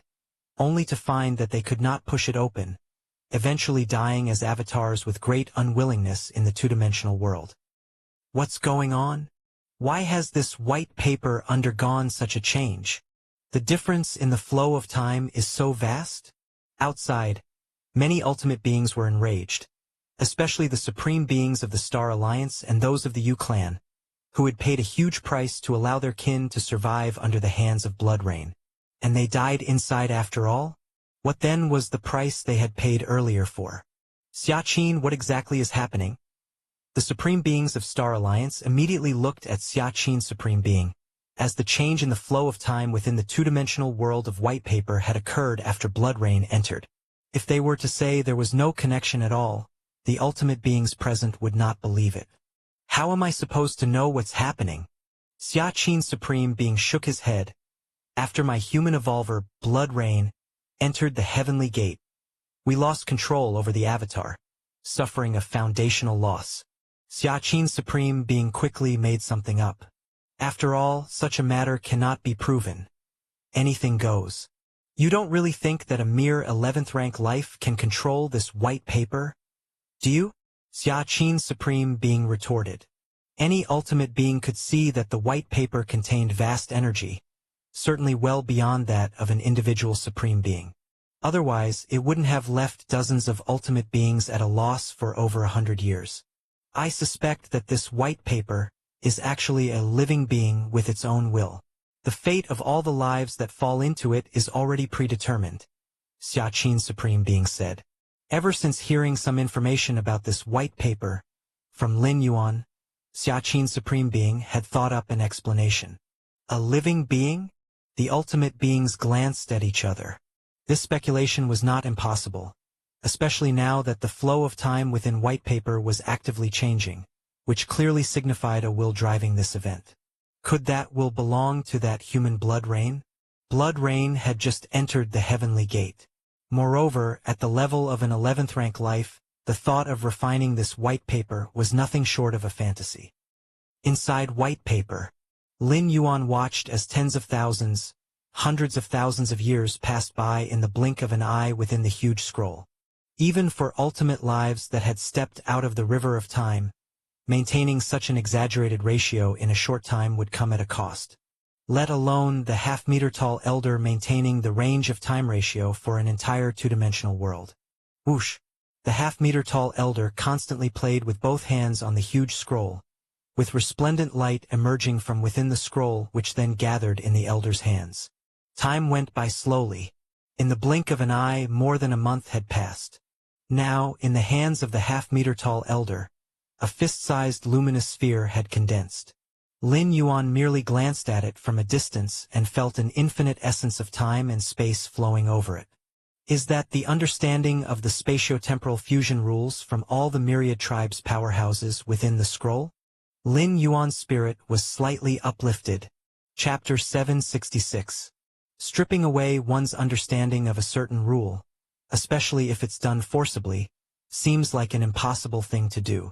only to find that they could not push it open, eventually dying as avatars with great unwillingness in the two-dimensional world. What's going on? Why has this white paper undergone such a change? The difference in the flow of time is so vast? Outside, many ultimate beings were enraged, especially the supreme beings of the Star Alliance and those of the Yu clan, who had paid a huge price to allow their kin to survive under the hands of blood rain. And they died inside after all? What then was the price they had paid earlier for? Xiaqin, what exactly is happening? The supreme beings of Star Alliance immediately looked at Xiaqin's supreme being, as the change in the flow of time within the two-dimensional world of white paper had occurred after blood rain entered. If they were to say there was no connection at all, the ultimate beings present would not believe it. How am I supposed to know what's happening? Xiaqin's supreme being shook his head. After my human evolver, blood rain, entered the heavenly gate, we lost control over the avatar, suffering a foundational loss. Xiaqin's supreme being quickly made something up. After all, such a matter cannot be proven. Anything goes. You don't really think that a mere 11th rank life can control this white paper? Do you? Xiaqin's supreme being retorted. Any ultimate being could see that the white paper contained vast energy, certainly well beyond that of an individual supreme being. Otherwise, it wouldn't have left dozens of ultimate beings at a loss for over 100 years. I suspect that this white paper is actually a living being with its own will. The fate of all the lives that fall into it is already predetermined, Xiaqin's supreme being said. Ever since hearing some information about this white paper from Lin Yuan, Xiaqin's supreme being had thought up an explanation. A living being? The ultimate beings glanced at each other. This speculation was not impossible, especially now that the flow of time within white paper was actively changing, which clearly signified a will driving this event. Could that will belong to that human blood rain? Blood rain had just entered the heavenly gate. Moreover, at the level of an 11th rank life, the thought of refining this white paper was nothing short of a fantasy. Inside white paper, Lin Yuan watched as tens of thousands, hundreds of thousands of years passed by in the blink of an eye within the huge scroll. Even for ultimate lives that had stepped out of the river of time, maintaining such an exaggerated ratio in a short time would come at a cost. Let alone the half-meter-tall elder maintaining the range of time ratio for an entire two-dimensional world. Whoosh! The half-meter-tall elder constantly played with both hands on the huge scroll, with resplendent light emerging from within the scroll which then gathered in the elder's hands. Time went by slowly. In the blink of an eye, more than a month had passed. Now, in the hands of the half-meter-tall elder, a fist-sized luminous sphere had condensed. Lin Yuan merely glanced at it from a distance and felt an infinite essence of time and space flowing over it. Is that the understanding of the spatio-temporal fusion rules from all the myriad tribes' powerhouses within the scroll? Lin Yuan's spirit was slightly uplifted. Chapter 766. Stripping away one's understanding of a certain rule, especially if it's done forcibly, seems like an impossible thing to do.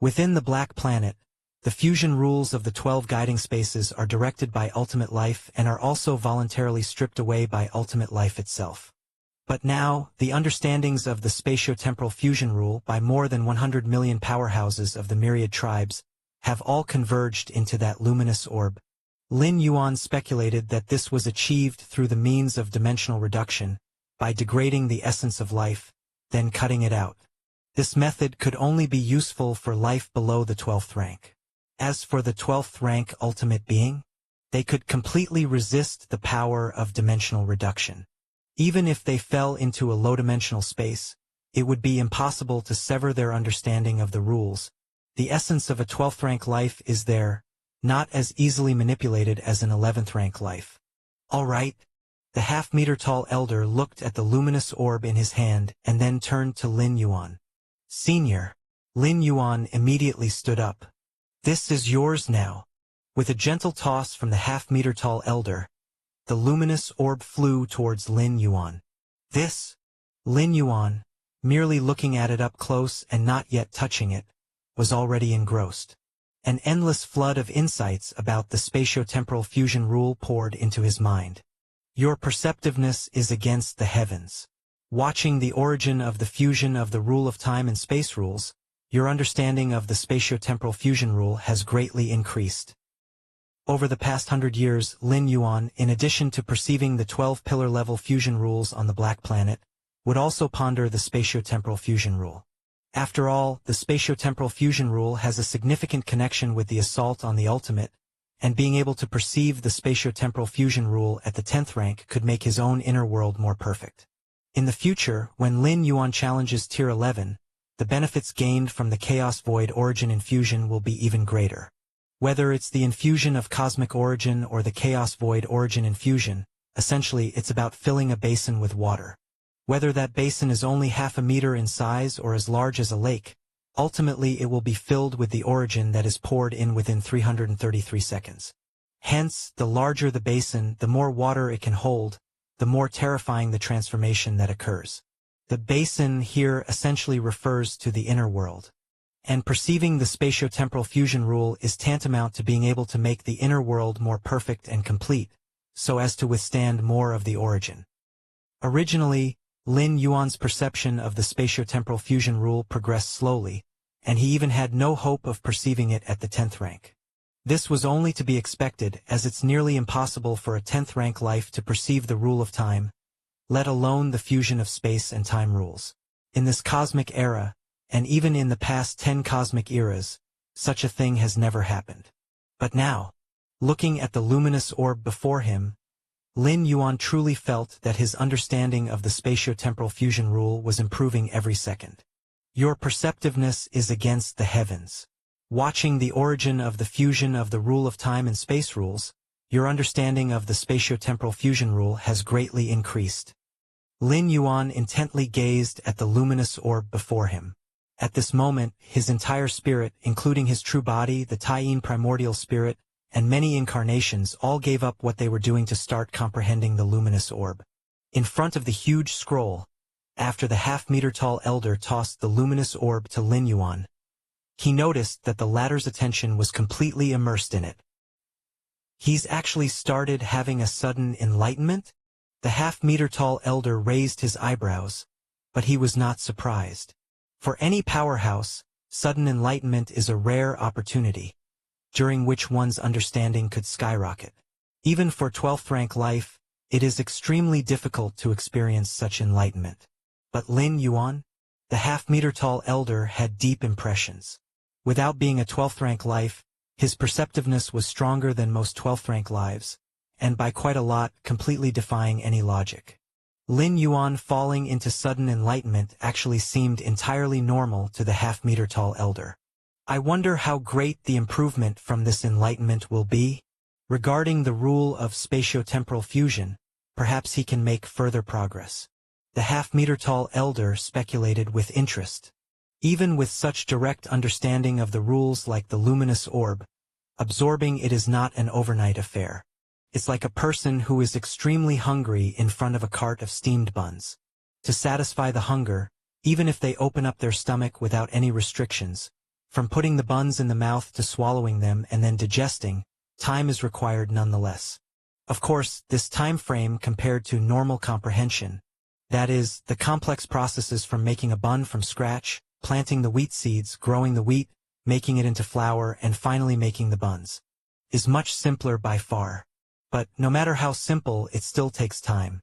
Within the Black Planet, the fusion rules of the 12 guiding spaces are directed by ultimate life and are also voluntarily stripped away by ultimate life itself. But now, the understandings of the spatio-temporal fusion rule by more than 100 million powerhouses of the myriad tribes have all converged into that luminous orb. Lin Yuan speculated that this was achieved through the means of dimensional reduction, by degrading the essence of life, then cutting it out. This method could only be useful for life below the 12th rank. As for the 12th rank ultimate being, they could completely resist the power of dimensional reduction. Even if they fell into a low-dimensional space, it would be impossible to sever their understanding of the rules. The essence of a 12th rank life is there, not as easily manipulated as an 11th rank life. All right. The half-meter-tall elder looked at the luminous orb in his hand and then turned to Lin Yuan. Senior. Lin Yuan immediately stood up. This is yours now. With a gentle toss from the half-meter-tall elder, the luminous orb flew towards Lin Yuan. This? Lin Yuan, merely looking at it up close and not yet touching it, was already engrossed. An endless flood of insights about the spatio-temporal fusion rule poured into his mind. Your perceptiveness is against the heavens. Watching the origin of the fusion of the rule of time and space rules, your understanding of the spatio-temporal fusion rule has greatly increased. Over the past 100 years, Lin Yuan, in addition to perceiving the 12-pillar-level fusion rules on the Black Planet, would also ponder the spatio-temporal fusion rule. After all, the spatio-temporal fusion rule has a significant connection with the assault on the ultimate, and being able to perceive the spatio-temporal fusion rule at the 10th rank could make his own inner world more perfect. In the future, when Lin Yuan challenges Tier 11, the benefits gained from the Chaos Void origin infusion will be even greater. Whether it's the infusion of cosmic origin or the Chaos Void origin infusion, essentially it's about filling a basin with water. Whether that basin is only half a meter in size or as large as a lake, ultimately it will be filled with the origin that is poured in within 333 seconds. Hence, the larger the basin, the more water it can hold, the more terrifying the transformation that occurs. The basin here essentially refers to the inner world. And perceiving the spatio-temporal fusion rule is tantamount to being able to make the inner world more perfect and complete, so as to withstand more of the origin. Originally, Lin Yuan's perception of the spatio-temporal fusion rule progressed slowly, and he even had no hope of perceiving it at the 10th rank. This was only to be expected, as it's nearly impossible for a 10th rank life to perceive the rule of time, let alone the fusion of space and time rules. In this cosmic era, and even in the past 10 cosmic eras, such a thing has never happened. But now, looking at the luminous orb before him, Lin Yuan truly felt that his understanding of the spatio-temporal fusion rule was improving every second. Your perceptiveness is against the heavens. Watching the origin of the fusion of the rule of time and space rules, your understanding of the spatio-temporal fusion rule has greatly increased. Lin Yuan intently gazed at the luminous orb before him. At this moment, his entire spirit, including his true body, the Taiyin primordial spirit, and many incarnations, all gave up what they were doing to start comprehending the luminous orb. In front of the huge scroll, after the half-meter-tall elder tossed the luminous orb to Lin Yuan, he noticed that the latter's attention was completely immersed in it. He's actually started having a sudden enlightenment? The half-meter-tall elder raised his eyebrows, but he was not surprised. For any powerhouse, sudden enlightenment is a rare opportunity, during which one's understanding could skyrocket. Even for 12th rank life, it is extremely difficult to experience such enlightenment. But Lin Yuan, the half-meter-tall elder, had deep impressions. Without being a 12th rank life, his perceptiveness was stronger than most 12th rank lives, and by quite a lot, completely defying any logic. Lin Yuan falling into sudden enlightenment actually seemed entirely normal to the half-meter-tall elder. I wonder how great the improvement from this enlightenment will be? Regarding the rule of spatio-temporal fusion, perhaps he can make further progress. The half-meter-tall elder speculated with interest. Even with such direct understanding of the rules like the luminous orb, absorbing it is not an overnight affair. It's like a person who is extremely hungry in front of a cart of steamed buns. To satisfy the hunger, even if they open up their stomach without any restrictions, from putting the buns in the mouth to swallowing them and then digesting, time is required nonetheless. Of course, this time frame compared to normal comprehension, that is, the complex processes from making a bun from scratch, planting the wheat seeds, growing the wheat, making it into flour, and finally making the buns, is much simpler by far. But no matter how simple, it still takes time.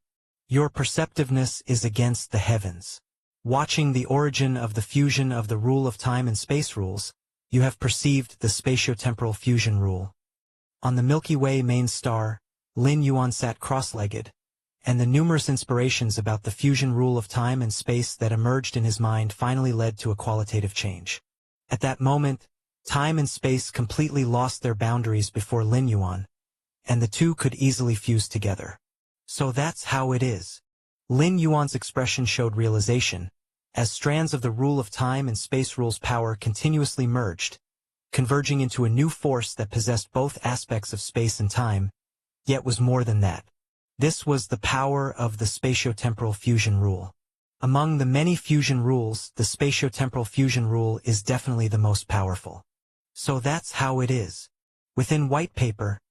Your perceptiveness is against the heavens. Watching the origin of the fusion of the rule of time and space rules, you have perceived the spatiotemporal fusion rule. On the Milky Way main star, Lin Yuan sat cross-legged, and the numerous inspirations about the fusion rule of time and space that emerged in his mind finally led to a qualitative change. At that moment, time and space completely lost their boundaries before Lin Yuan, and the two could easily fuse together. So that's how it is. Lin Yuan's expression showed realization, as strands of the rule of time and space rules power continuously merged, converging into a new force that possessed both aspects of space and time, yet was more than that. This was the power of the spatiotemporal fusion rule. Among the many fusion rules, the spatiotemporal fusion rule is definitely the most powerful. So that's how it is. Within white paper,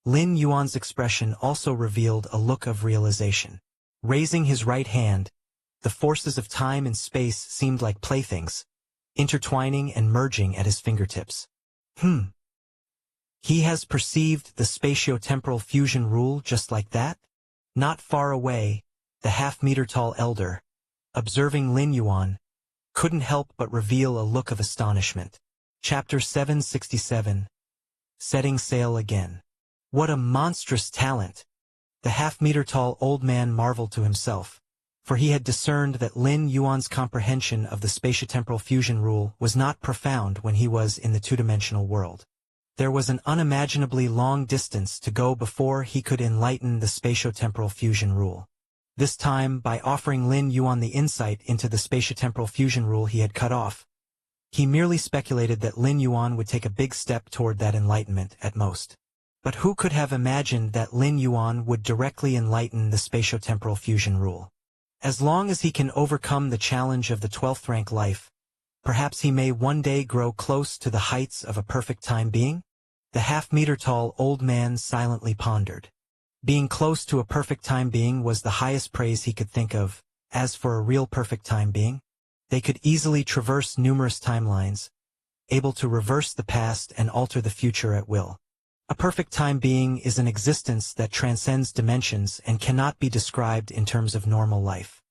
Lin Yuan's expression also revealed a look of realization. Raising his right hand, the forces of time and space seemed like playthings, intertwining and merging at his fingertips. He has perceived the spatiotemporal fusion rule just like that? Not far away, the half-meter-tall elder, observing Lin Yuan, couldn't help but reveal a look of astonishment. Chapter 767. Setting Sail Again. What a monstrous talent! The half-meter-tall old man marveled to himself, for he had discerned that Lin Yuan's comprehension of the spatiotemporal fusion rule was not profound when he was in the two-dimensional world. There was an unimaginably long distance to go before he could enlighten the spatiotemporal fusion rule. This time, by offering Lin Yuan the insight into the spatiotemporal fusion rule he had cut off, he merely speculated that Lin Yuan would take a big step toward that enlightenment at most. But who could have imagined that Lin Yuan would directly enlighten the spatiotemporal fusion rule? As long as he can overcome the challenge of the 12th rank life, perhaps he may one day grow close to the heights of a perfect time being? The half-meter-tall old man silently pondered. Being close to a perfect time being was the highest praise he could think of. As for a real perfect time being, they could easily traverse numerous timelines, able to reverse the past and alter the future at will. A perfect time being is an existence that transcends dimensions and cannot be described in terms of normal life.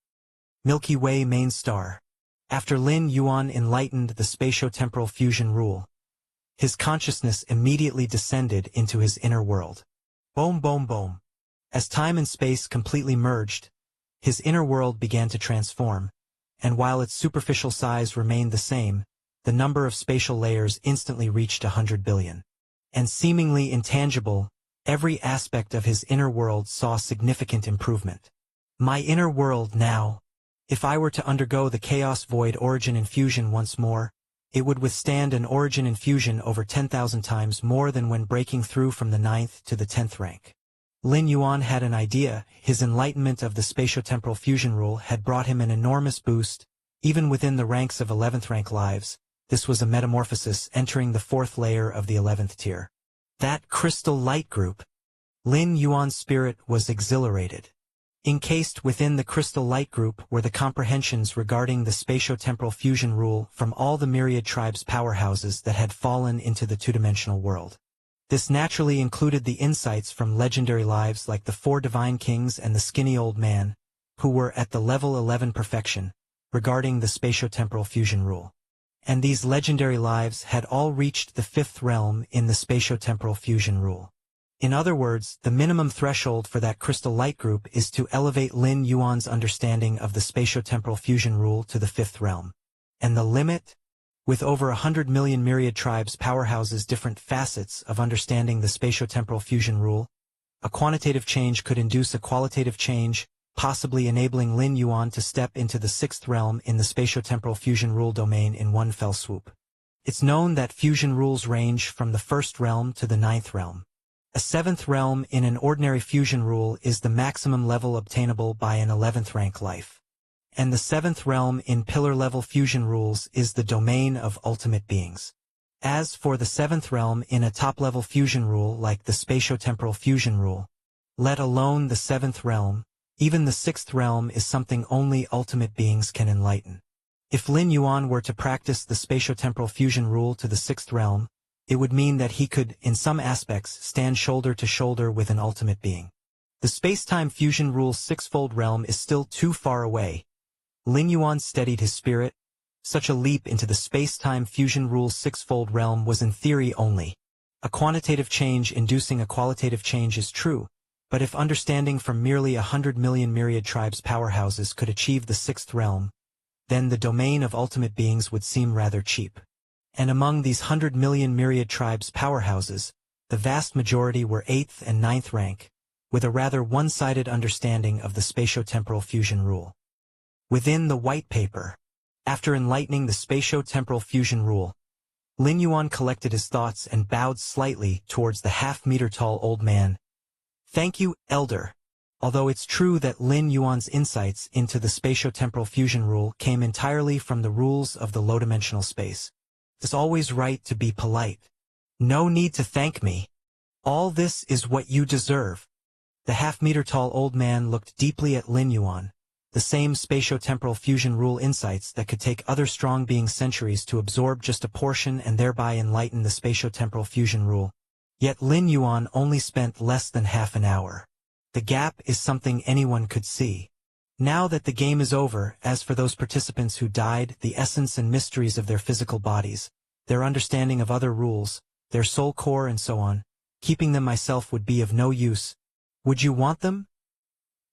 Milky Way main star. After Lin Yuan enlightened the spatiotemporal fusion rule, his consciousness immediately descended into his inner world. Boom, boom, boom. As time and space completely merged, his inner world began to transform, and while its superficial size remained the same, the number of spatial layers instantly reached 100 billion. And seemingly intangible, every aspect of his inner world saw significant improvement. My inner world now. If I were to undergo the chaos void origin infusion once more, it would withstand an origin infusion over 10,000 times more than when breaking through from the 9th to the 10th rank. Lin Yuan had an idea. His enlightenment of the spatiotemporal fusion rule had brought him an enormous boost, even within the ranks of 11th rank lives. This was a metamorphosis entering the 4th layer of the 11th tier. That crystal light group. Lin Yuan's spirit was exhilarated. Encased within the crystal light group were the comprehensions regarding the spatiotemporal fusion rule from all the myriad tribes' powerhouses that had fallen into the two-dimensional world. This naturally included the insights from legendary lives like the 4 divine kings and the skinny old man, who were at the level 11 perfection, regarding the spatiotemporal fusion rule. And these legendary lives had all reached the 5th realm in the spatiotemporal fusion rule. In other words, the minimum threshold for that crystal light group is to elevate Lin Yuan's understanding of the spatiotemporal fusion rule to the 5th realm. And the limit? With over 100 million myriad tribes powerhouses different facets of understanding the spatiotemporal fusion rule, a quantitative change could induce a qualitative change, possibly enabling Lin Yuan to step into the 6th realm in the spatiotemporal fusion rule domain in one fell swoop. It's known that fusion rules range from the 1st realm to the 9th realm. A 7th realm in an ordinary fusion rule is the maximum level obtainable by an 11th rank life. And the 7th realm in pillar-level fusion rules is the domain of ultimate beings. As for the 7th realm in a top-level fusion rule like the spatiotemporal fusion rule, let alone the 7th realm, even the 6th realm is something only ultimate beings can enlighten. If Lin Yuan were to practice the spatiotemporal fusion rule to the 6th realm, it would mean that he could, in some aspects, stand shoulder to shoulder with an ultimate being. The space-time fusion rule's sixfold realm is still too far away. Lin Yuan steadied his spirit. Such a leap into the space-time fusion rule's sixfold realm was in theory only. A quantitative change inducing a qualitative change is true, but if understanding from merely 100 million myriad tribes powerhouses could achieve the sixth realm, then the domain of ultimate beings would seem rather cheap. And among these 100 million myriad tribes powerhouses, the vast majority were 8th and 9th rank, with a rather one-sided understanding of the spatio-temporal fusion rule. Within the white paper, after enlightening the spatio-temporal fusion rule, Lin Yuan collected his thoughts and bowed slightly towards the half-meter-tall old man. "Thank you, Elder." Although it's true that Lin Yuan's insights into the spatio-temporal fusion rule came entirely from the rules of the low-dimensional space, it's always right to be polite. "No need to thank me. All this is what you deserve." The half-meter-tall old man looked deeply at Lin Yuan, the same spatio-temporal fusion rule insights that could take other strong beings centuries to absorb just a portion and thereby enlighten the spatio-temporal fusion rule. Yet Lin Yuan only spent less than half an hour. The gap is something anyone could see. Now that the game is over, as for those participants who died, the essence and mysteries of their physical bodies, their understanding of other rules, their soul core and so on, keeping them myself would be of no use. Would you want them?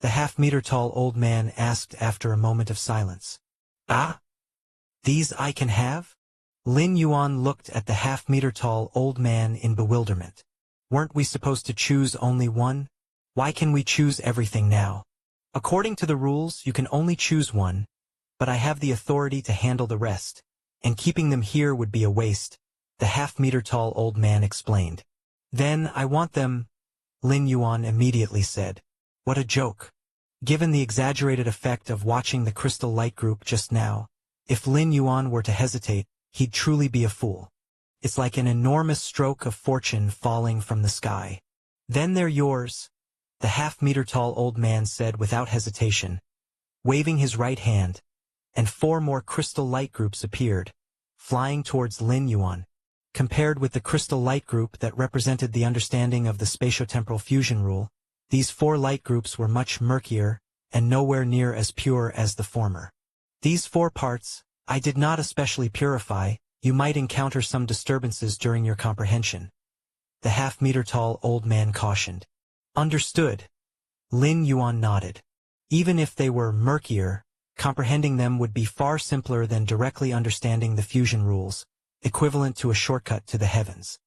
The half-meter-tall old man asked after a moment of silence. "Ah? These I can have?" Lin Yuan looked at the half-meter-tall old man in bewilderment. "Weren't we supposed to choose only one? Why can we choose everything now? According to the rules, you can only choose one, but I have the authority to handle the rest, and keeping them here would be a waste," the half-meter-tall old man explained. "Then I want them," Lin Yuan immediately said. What a joke. Given the exaggerated effect of watching the crystal light group just now, if Lin Yuan were to hesitate, he'd truly be a fool. It's like an enormous stroke of fortune falling from the sky. "Then they're yours," the half-meter-tall old man said without hesitation, waving his right hand, and 4 more crystal light groups appeared, flying towards Lin Yuan. Compared with the crystal light group that represented the understanding of the spatio-temporal fusion rule, these 4 light groups were much murkier and nowhere near as pure as the former. "These 4 parts, I did not especially purify. You might encounter some disturbances during your comprehension," the half-meter-tall old man cautioned. "Understood." Lin Yuan nodded. Even if they were murkier, comprehending them would be far simpler than directly understanding the fusion rules, equivalent to a shortcut to the heavens.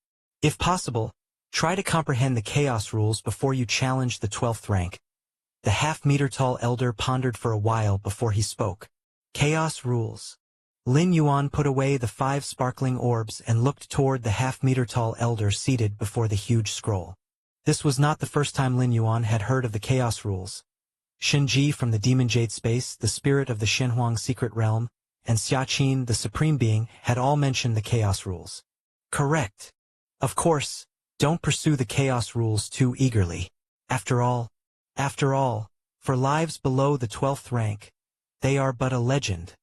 If possible, try to comprehend the chaos rules before you challenge the 12th rank. The half-meter-tall elder pondered for a while before he spoke. Chaos rules. Lin Yuan put away the 5 sparkling orbs and looked toward the half-meter-tall elder seated before the huge scroll. This was not the first time Lin Yuan had heard of the chaos rules. Shenji from the Demon Jade Space, the spirit of the Shenhuang secret realm, and Xiaqin, the supreme being, had all mentioned the chaos rules. Correct. Of course, don't pursue the chaos rules too eagerly. After all, for lives below the 12th rank, they are but a legend,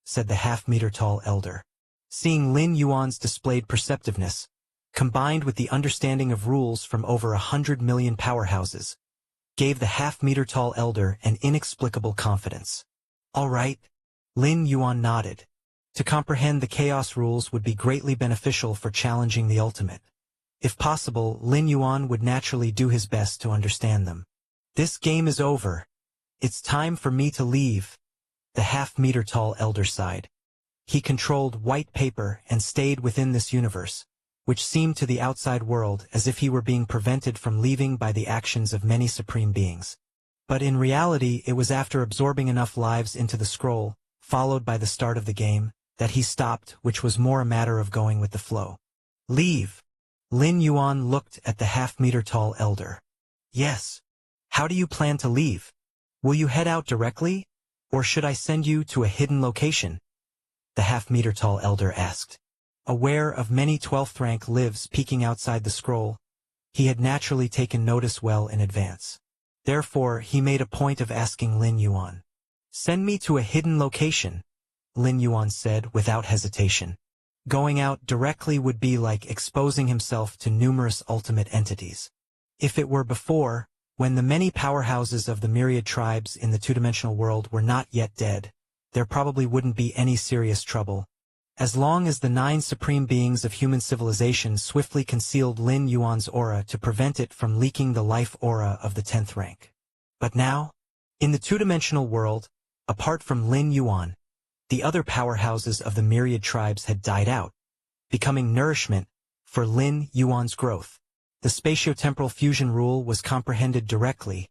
said the half-meter-tall elder. Seeing Lin Yuan's displayed perceptiveness, combined with the understanding of rules from over 100 million powerhouses, gave the half-meter-tall elder an inexplicable confidence. All right, Lin Yuan nodded. To comprehend the chaos rules would be greatly beneficial for challenging the ultimate. If possible, Lin Yuan would naturally do his best to understand them. This game is over. It's time for me to leave, the half-meter-tall elder sighed. He controlled white paper and stayed within this universe, which seemed to the outside world as if he were being prevented from leaving by the actions of many supreme beings. But in reality, it was after absorbing enough lives into the scroll, followed by the start of the game, that he stopped, which was more a matter of going with the flow. Leave. Lin Yuan looked at the half-meter-tall elder. Yes. How do you plan to leave? Will you head out directly, or should I send you to a hidden location? The half-meter-tall elder asked. Aware of many 12th rank lives peeking outside the scroll, he had naturally taken notice well in advance. Therefore, he made a point of asking Lin Yuan. Send me to a hidden location, Lin Yuan said without hesitation. Going out directly would be like exposing himself to numerous ultimate entities. If it were before, When the many powerhouses of the myriad tribes in the two-dimensional world were not yet dead, there probably wouldn't be any serious trouble, as long as the 9 supreme beings of human civilization swiftly concealed Lin Yuan's aura to prevent it from leaking the life aura of the 10th rank. But now, in the two-dimensional world, apart from Lin Yuan, the other powerhouses of the myriad tribes had died out, becoming nourishment for Lin Yuan's growth. The spatio-temporal fusion rule was comprehended directly,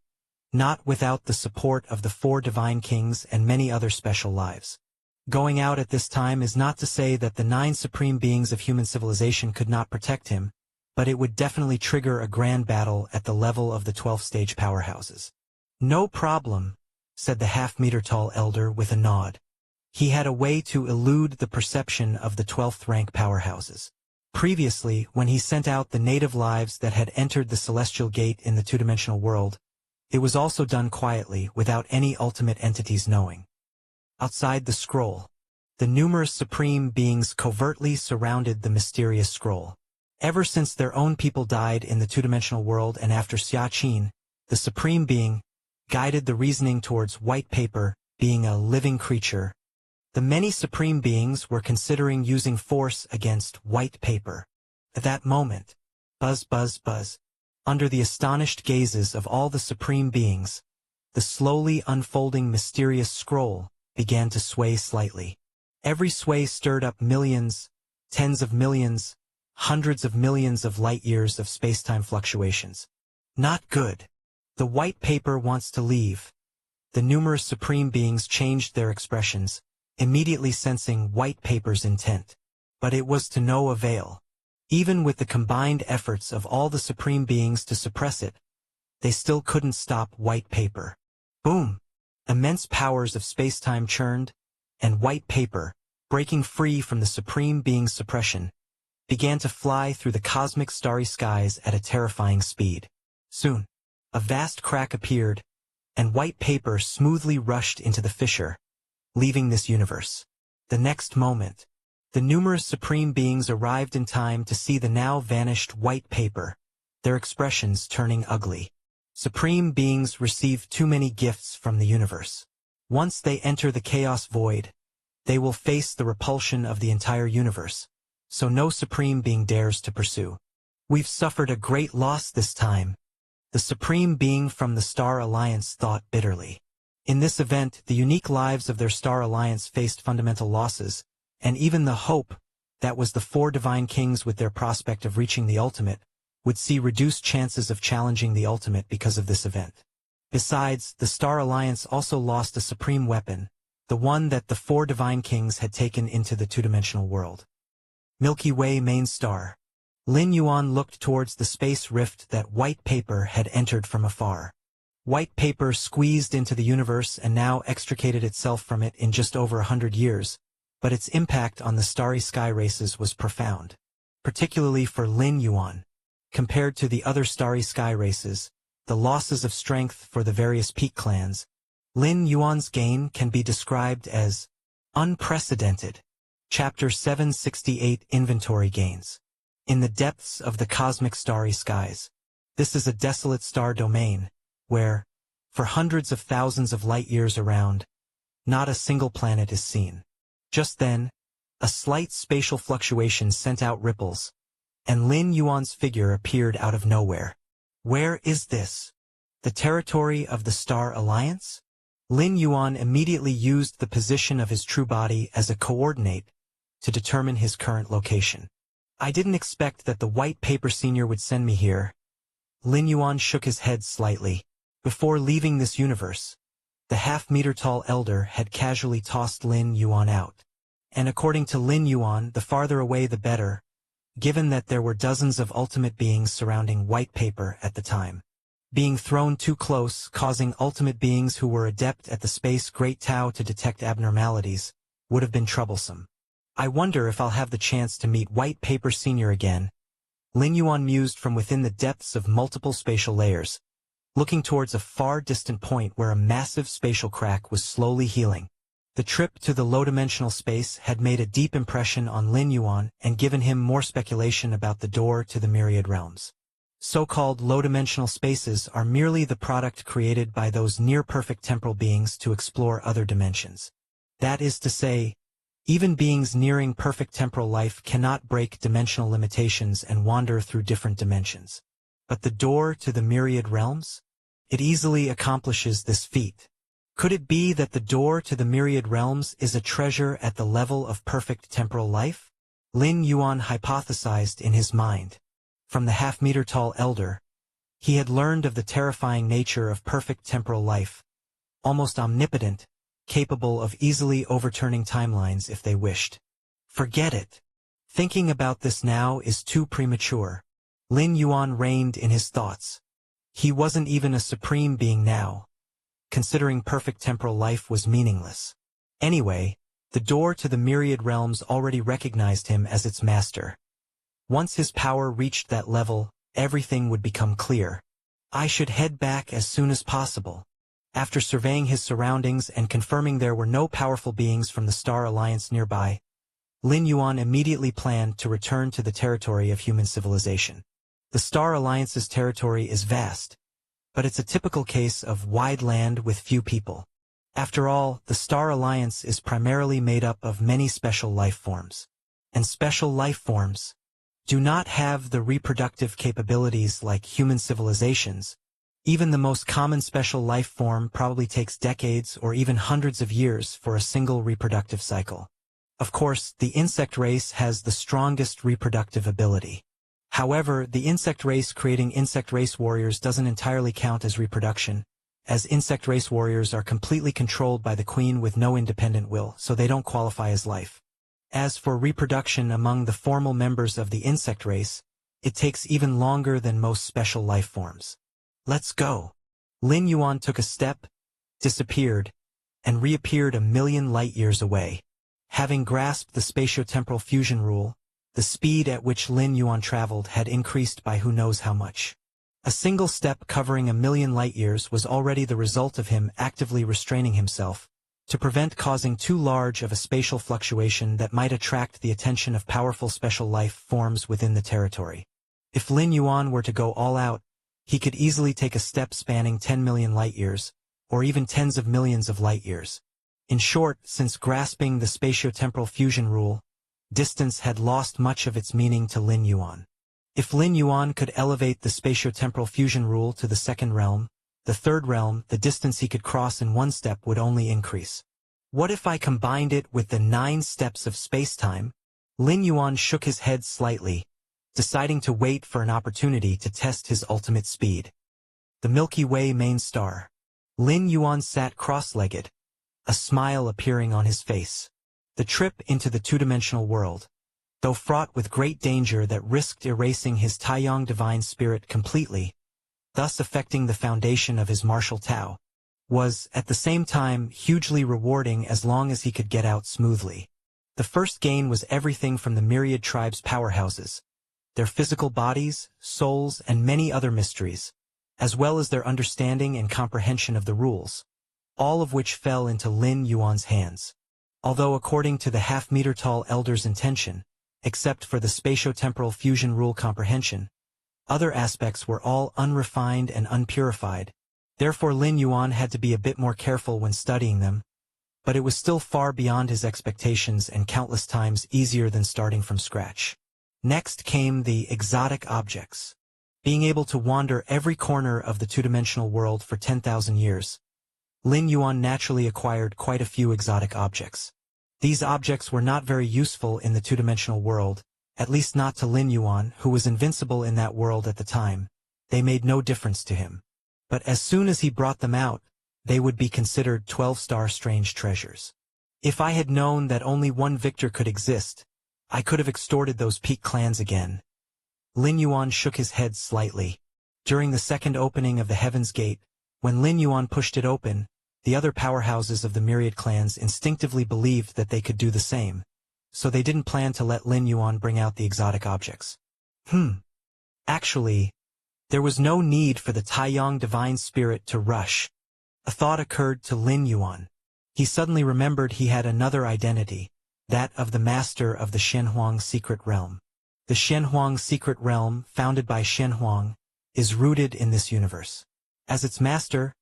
not without the support of the 4 divine kings and many other special lives. Going out at this time is not to say that the 9 supreme beings of human civilization could not protect him, but it would definitely trigger a grand battle at the level of the 12th-stage powerhouses. "No problem," said the half-meter-tall elder with a nod. He had a way to elude the perception of the 12th-rank powerhouses. Previously, when he sent out the native lives that had entered the celestial gate in the two-dimensional world, it was also done quietly, without any ultimate entities knowing. Outside the scroll, the numerous supreme beings covertly surrounded the mysterious scroll. Ever since their own people died in the two-dimensional world and after Xia Qin, the supreme being, guided the reasoning towards white paper being a living creature. The many supreme beings were considering using force against white paper. At that moment, buzz, buzz, buzz, under the astonished gazes of all the supreme beings, the slowly unfolding mysterious scroll began to sway slightly. Every sway stirred up millions, tens of millions, hundreds of millions of light-years of space-time fluctuations. Not good. The white paper wants to leave. The numerous supreme beings changed their expressions, immediately sensing white paper's intent. But it was to no avail. Even with the combined efforts of all the supreme beings to suppress it, they still couldn't stop white paper. Boom! Immense powers of space-time churned, and white paper, breaking free from the supreme being's suppression, began to fly through the cosmic starry skies at a terrifying speed. Soon, a vast crack appeared, and white paper smoothly rushed into the fissure, leaving this universe. The next moment, the numerous supreme beings arrived in time to see the now vanished white paper, their expressions turning ugly. Supreme beings receive too many gifts from the universe. Once they enter the chaos void, they will face the repulsion of the entire universe, so no supreme being dares to pursue. "We've suffered a great loss this time," the supreme being from the Star Alliance thought bitterly. In this event, the unique lives of their Star Alliance faced fundamental losses, and even the hope that was the 4 divine kings with their prospect of reaching the ultimate would see reduced chances of challenging the ultimate because of this event. Besides, the Star Alliance also lost a supreme weapon, the one that the 4 divine kings had taken into the two-dimensional world. Milky Way main star. Lin Yuan looked towards the space rift that white paper had entered from afar. White paper squeezed into the universe and now extricated itself from it in just over 100 years, but its impact on the starry sky races was profound, particularly for Lin Yuan. Compared to the other starry sky races, the losses of strength for the various peak clans, Lin Yuan's gain can be described as unprecedented. Chapter 768 Inventory Gains. In the depths of the cosmic starry skies, this is a desolate star domain, where, for hundreds of thousands of light-years around, not a single planet is seen. Just then, a slight spatial fluctuation sent out ripples, and Lin Yuan's figure appeared out of nowhere. Where is this? The territory of the Star Alliance? Lin Yuan immediately used the position of his true body as a coordinate to determine his current location. I didn't expect that the white paper senior would send me here. Lin Yuan shook his head slightly. Before leaving this universe, the half-meter-tall elder had casually tossed Lin Yuan out. And according to Lin Yuan, the farther away the better, given that there were dozens of ultimate beings surrounding white paper at the time. Being thrown too close, causing ultimate beings who were adept at the space Great Tao to detect abnormalities, would have been troublesome. I wonder if I'll have the chance to meet White Paper Senior again. Lin Yuan mused from within the depths of multiple spatial layers, looking towards a far distant point where a massive spatial crack was slowly healing. The trip to the low-dimensional space had made a deep impression on Lin Yuan and given him more speculation about the door to the myriad realms. So-called low-dimensional spaces are merely the product created by those near-perfect temporal beings to explore other dimensions. That is to say, even beings nearing perfect temporal life cannot break dimensional limitations and wander through different dimensions. But the door to the myriad realms? It easily accomplishes this feat. Could it be that the door to the myriad realms is a treasure at the level of perfect temporal life? Lin Yuan hypothesized in his mind. From the half-meter-tall elder, he had learned of the terrifying nature of perfect temporal life, almost omnipotent, capable of easily overturning timelines if they wished. Forget it. Thinking about this now is too premature. Lin Yuan reined in his thoughts. He wasn't even a supreme being now. Considering perfect temporal life was meaningless. Anyway, the door to the myriad realms already recognized him as its master. Once his power reached that level, everything would become clear. I should head back as soon as possible. After surveying his surroundings and confirming there were no powerful beings from the Star Alliance nearby, Lin Yuan immediately planned to return to the territory of human civilization. The Star Alliance's territory is vast, but it's a typical case of wide land with few people. After all, the Star Alliance is primarily made up of many special life forms. And special life forms do not have the reproductive capabilities like human civilizations. Even the most common special life form probably takes decades or even hundreds of years for a single reproductive cycle. Of course, the insect race has the strongest reproductive ability. However, the insect race creating insect race warriors doesn't entirely count as reproduction, as insect race warriors are completely controlled by the queen with no independent will, so they don't qualify as life. As for reproduction among the formal members of the insect race, it takes even longer than most special life forms. Let's go. Lin Yuan took a step, disappeared, and reappeared a million light-years away. Having grasped the spatiotemporal fusion rule, the speed at which Lin Yuan traveled had increased by who knows how much. A single step covering a million light-years was already the result of him actively restraining himself, to prevent causing too large of a spatial fluctuation that might attract the attention of powerful special life forms within the territory. If Lin Yuan were to go all out, he could easily take a step spanning 10 million light-years, or even tens of millions of light-years. In short, since grasping the spatiotemporal fusion rule, distance had lost much of its meaning to Lin Yuan. If Lin Yuan could elevate the spatiotemporal fusion rule to the second realm, the third realm, the distance he could cross in one step would only increase. What if I combined it with the 9 steps of space-time? Lin Yuan shook his head slightly, deciding to wait for an opportunity to test his ultimate speed. The Milky Way main star. Lin Yuan sat cross-legged, a smile appearing on his face. The trip into the two-dimensional world, though fraught with great danger that risked erasing his Taiyang divine spirit completely, thus affecting the foundation of his martial Tao, was, at the same time, hugely rewarding as long as he could get out smoothly. The first gain was everything from the myriad tribes' powerhouses, their physical bodies, souls, and many other mysteries, as well as their understanding and comprehension of the rules, all of which fell into Lin Yuan's hands. Although according to the half-meter-tall elder's intention, except for the spatiotemporal fusion rule comprehension, other aspects were all unrefined and unpurified. Therefore Lin Yuan had to be a bit more careful when studying them, but it was still far beyond his expectations and countless times easier than starting from scratch. Next came the exotic objects. Being able to wander every corner of the two-dimensional world for 10,000 years, Lin Yuan naturally acquired quite a few exotic objects. These objects were not very useful in the two-dimensional world, at least not to Lin Yuan, who was invincible in that world at the time. They made no difference to him. But as soon as he brought them out, they would be considered 12-star strange treasures. If I had known that only one victor could exist, I could have extorted those peak clans again. Lin Yuan shook his head slightly. During the second opening of the Heaven's Gate, when Lin Yuan pushed it open, the other powerhouses of the myriad clans instinctively believed that they could do the same, so they didn't plan to let Lin Yuan bring out the exotic objects. Actually, there was no need for the Taiyang divine spirit to rush. A thought occurred to Lin Yuan. He suddenly remembered he had another identity, that of the master of the Shenhuang secret realm. The Shenhuang secret realm, founded by Shenhuang, is rooted in this universe. As its master,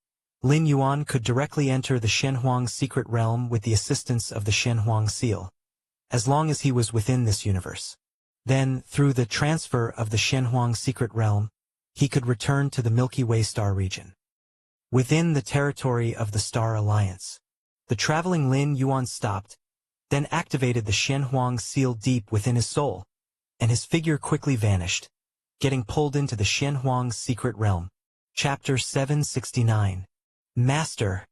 Lin Yuan could directly enter the Shenhuang secret realm with the assistance of the Shenhuang seal, as long as he was within this universe. Then, through the transfer of the Shenhuang secret realm, he could return to the Milky Way star region. Within the territory of the Star Alliance, the traveling Lin Yuan stopped, then activated the Shenhuang seal deep within his soul, and his figure quickly vanished, getting pulled into the Shenhuang secret realm. Chapter 769. Master.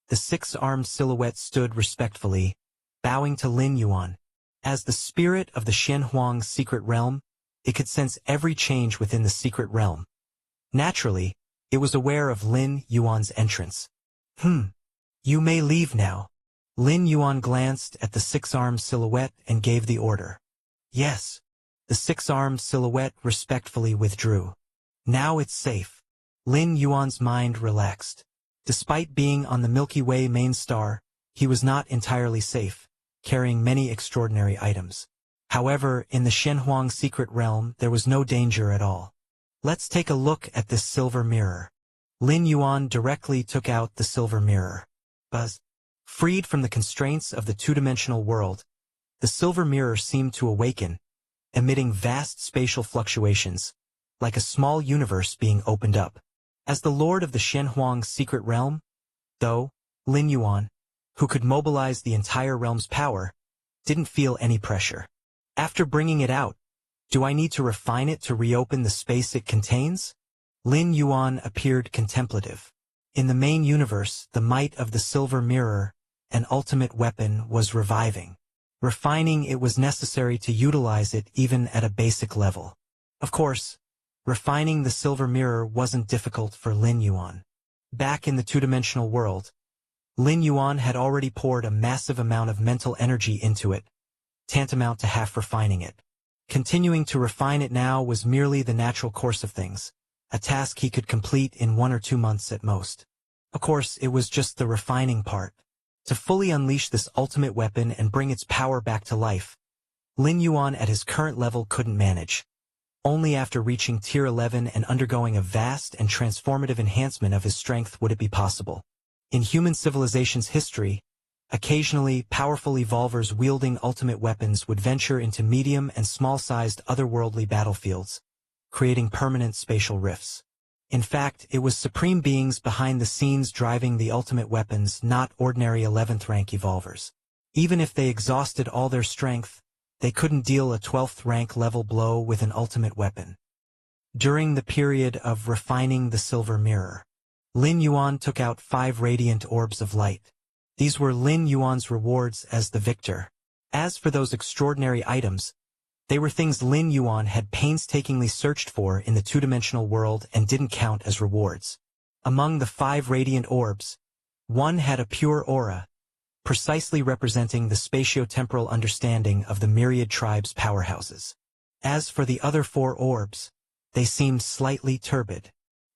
The six-armed silhouette stood respectfully, bowing to Lin Yuan. As the spirit of the Shenhuang secret realm, it could sense every change within the secret realm. Naturally, it was aware of Lin Yuan's entrance. You may leave now. Lin Yuan glanced at the six-armed silhouette and gave the order. Yes. The six-armed silhouette respectfully withdrew. Now it's safe. Lin Yuan's mind relaxed. Despite being on the Milky Way main star, he was not entirely safe, carrying many extraordinary items. However, in the Shenhuang secret realm, there was no danger at all. Let's take a look at this silver mirror. Lin Yuan directly took out the silver mirror. Buzz. Freed from the constraints of the two-dimensional world, the silver mirror seemed to awaken, emitting vast spatial fluctuations, like a small universe being opened up. As the lord of the Shenhuang secret realm, though, Lin Yuan, who could mobilize the entire realm's power, didn't feel any pressure. After bringing it out, do I need to refine it to reopen the space it contains? Lin Yuan appeared contemplative. In the main universe, the might of the silver mirror, an ultimate weapon, was reviving. Refining it was necessary to utilize it even at a basic level. Of course, refining the silver mirror wasn't difficult for Lin Yuan. Back in the two-dimensional world, Lin Yuan had already poured a massive amount of mental energy into it, tantamount to half refining it. Continuing to refine it now was merely the natural course of things, a task he could complete in 1 or 2 months at most. Of course, it was just the refining part. To fully unleash this ultimate weapon and bring its power back to life, Lin Yuan at his current level couldn't manage. Only after reaching Tier 11 and undergoing a vast and transformative enhancement of his strength would it be possible. In human civilization's history, occasionally powerful evolvers wielding ultimate weapons would venture into medium and small-sized otherworldly battlefields, creating permanent spatial rifts. In fact, it was supreme beings behind the scenes driving the ultimate weapons, not ordinary 11th rank evolvers. Even if they exhausted all their strength, they couldn't deal a 12th rank level blow with an ultimate weapon. During the period of refining the silver mirror, Lin Yuan took out 5 radiant orbs of light. These were Lin Yuan's rewards as the victor. As for those extraordinary items, they were things Lin Yuan had painstakingly searched for in the two-dimensional world and didn't count as rewards. Among the 5 radiant orbs, one had a pure aura, precisely representing the spatio-temporal understanding of the myriad tribes' powerhouses. As for the other 4 orbs, they seemed slightly turbid.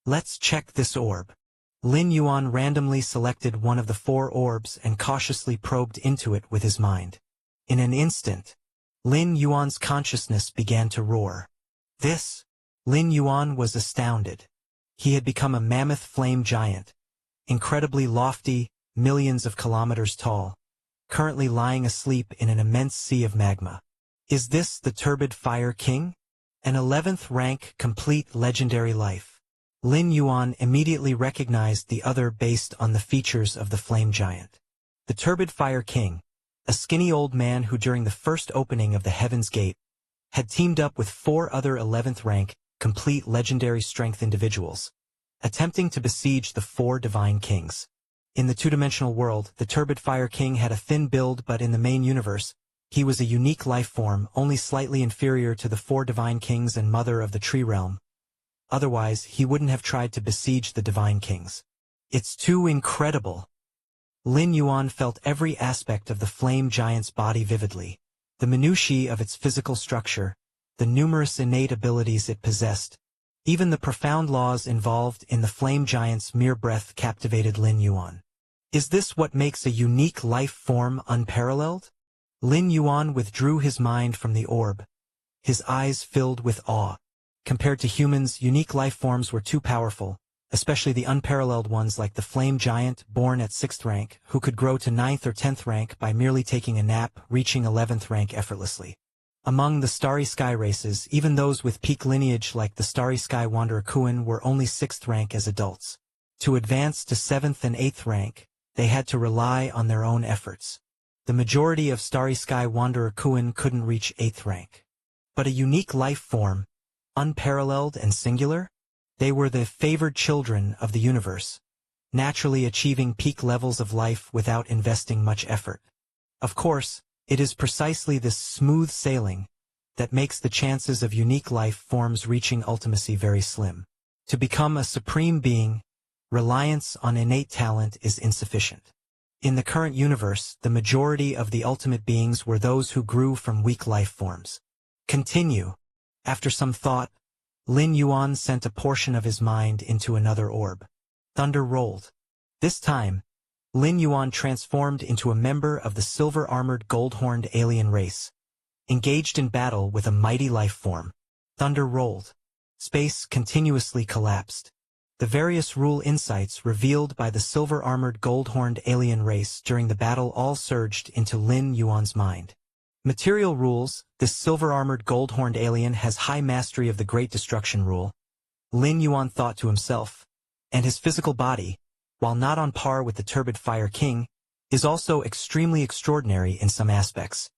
Let's check this orb. Lin Yuan randomly selected one of the 4 orbs and cautiously probed into it with his mind. In an instant, Lin Yuan's consciousness began to roar. Lin Yuan was astounded. He had become a mammoth flame giant, incredibly lofty, millions of kilometers tall, currently lying asleep in an immense sea of magma. Is this the turbid Fire King? An 11th rank, complete legendary life. Lin Yuan immediately recognized the other based on the features of the flame giant. The turbid Fire King, a skinny old man who during the first opening of the Heaven's Gate, had teamed up with 4 other 11th rank, complete legendary strength individuals, attempting to besiege the 4 divine kings. In the two-dimensional world, the turbid Fire King had a thin build, but in the main universe, he was a unique life form, only slightly inferior to the 4 divine kings and mother of the tree realm. Otherwise, he wouldn't have tried to besiege the divine kings. It's too incredible. Lin Yuan felt every aspect of the flame giant's body vividly, the minutiae of its physical structure, the numerous innate abilities it possessed. Even the profound laws involved in the flame giant's mere breath captivated Lin Yuan. Is this what makes a unique life form unparalleled? Lin Yuan withdrew his mind from the orb, his eyes filled with awe. Compared to humans, unique life forms were too powerful, especially the unparalleled ones like the flame giant, born at 6th rank, who could grow to 9th or 10th rank by merely taking a nap, reaching 11th rank effortlessly. Among the Starry Sky races, even those with peak lineage like the Starry Sky Wanderer Kuan were only 6th rank as adults. To advance to 7th and 8th rank, they had to rely on their own efforts. The majority of Starry Sky Wanderer Kuan couldn't reach 8th rank. But a unique life form, unparalleled and singular? They were the favored children of the universe, naturally achieving peak levels of life without investing much effort. Of course, it is precisely this smooth sailing that makes the chances of unique life forms reaching ultimacy very slim. To become a supreme being, reliance on innate talent is insufficient. In the current universe, the majority of the ultimate beings were those who grew from weak life forms. Continue. After some thought, Lin Yuan sent a portion of his mind into another orb. Thunder rolled. This time, Lin Yuan transformed into a member of the silver-armored gold-horned alien race, engaged in battle with a mighty life form. Thunder rolled. Space continuously collapsed. The various rule insights revealed by the silver-armored gold-horned alien race during the battle all surged into Lin Yuan's mind. Material rules, this silver-armored gold-horned alien has high mastery of the Great Destruction rule, Lin Yuan thought to himself, and his physical body, while not on par with the turbid Fire King, is also extremely extraordinary in some aspects.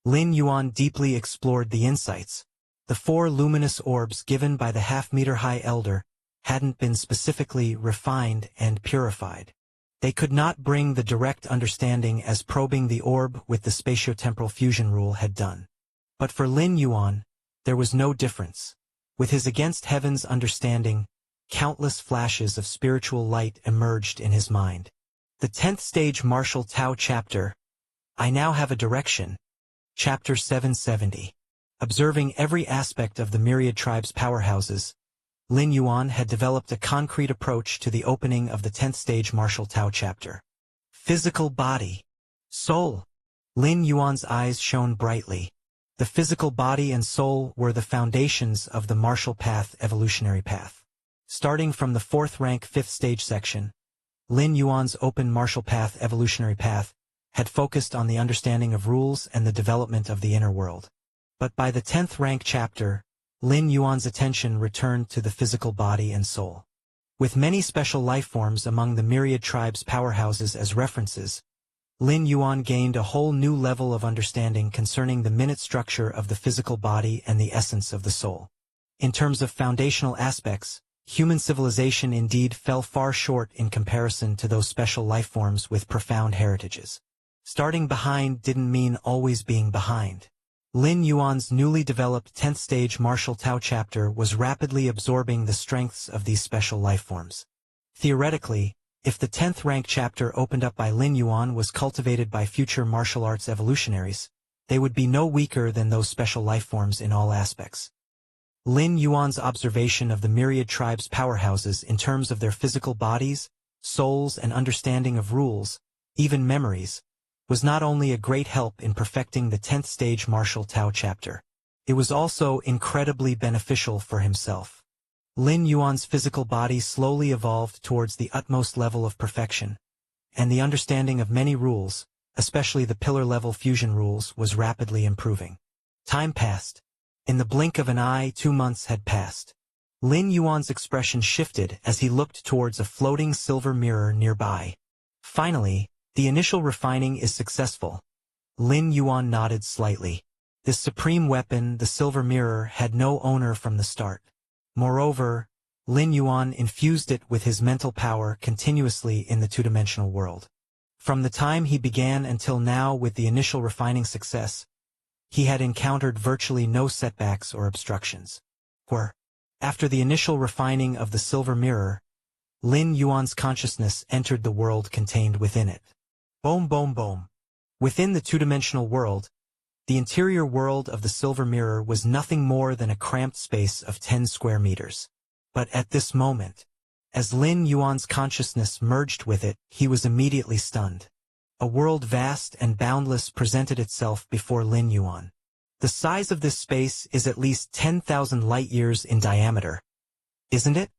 Lin Yuan deeply explored the insights. The 4 luminous orbs given by the half-meter-high elder hadn't been specifically refined and purified. They could not bring the direct understanding as probing the orb with the spatiotemporal fusion rule had done. But for Lin Yuan, there was no difference. With his against heaven's understanding, countless flashes of spiritual light emerged in his mind. The 10th stage Martial Tao chapter, I now have a direction. Chapter 770. Observing every aspect of the myriad tribes' powerhouses, Lin Yuan had developed a concrete approach to the opening of the 10th stage Martial Tao chapter. Physical body. Soul. Lin Yuan's eyes shone brightly. The physical body and soul were the foundations of the martial path evolutionary path. Starting from the 4th rank 5th stage section, Lin Yuan's open martial path evolutionary path had focused on the understanding of rules and the development of the inner world. But by the 10th rank chapter, Lin Yuan's attention returned to the physical body and soul. With many special life forms among the myriad tribes' powerhouses as references, Lin Yuan gained a whole new level of understanding concerning the minute structure of the physical body and the essence of the soul. In terms of foundational aspects, human civilization indeed fell far short in comparison to those special life forms with profound heritages. Starting behind didn't mean always being behind. Lin Yuan's newly developed 10th stage Martial Tao chapter was rapidly absorbing the strengths of these special life forms. Theoretically, if the 10th rank chapter opened up by Lin Yuan was cultivated by future martial arts evolutionaries, they would be no weaker than those special life forms in all aspects. Lin Yuan's observation of the myriad tribes' powerhouses in terms of their physical bodies, souls and understanding of rules, even memories, was not only a great help in perfecting the 10th stage Martial Tao chapter. It was also incredibly beneficial for himself. Lin Yuan's physical body slowly evolved towards the utmost level of perfection, and the understanding of many rules, especially the pillar-level fusion rules, was rapidly improving. Time passed. In the blink of an eye, 2 months had passed. Lin Yuan's expression shifted as he looked towards a floating silver mirror nearby. Finally, the initial refining is successful. Lin Yuan nodded slightly. This supreme weapon, the silver mirror, had no owner from the start. Moreover, Lin Yuan infused it with his mental power continuously in the two-dimensional world. From the time he began until now with the initial refining success, he had encountered virtually no setbacks or obstructions. After the initial refining of the silver mirror, Lin Yuan's consciousness entered the world contained within it. Boom boom boom. Within the two-dimensional world, the interior world of the silver mirror was nothing more than a cramped space of 10 square meters. But at this moment, as Lin Yuan's consciousness merged with it, he was immediately stunned. A world vast and boundless presented itself before Lin Yuan. The size of this space is at least 10,000 light-years in diameter. Isn't it?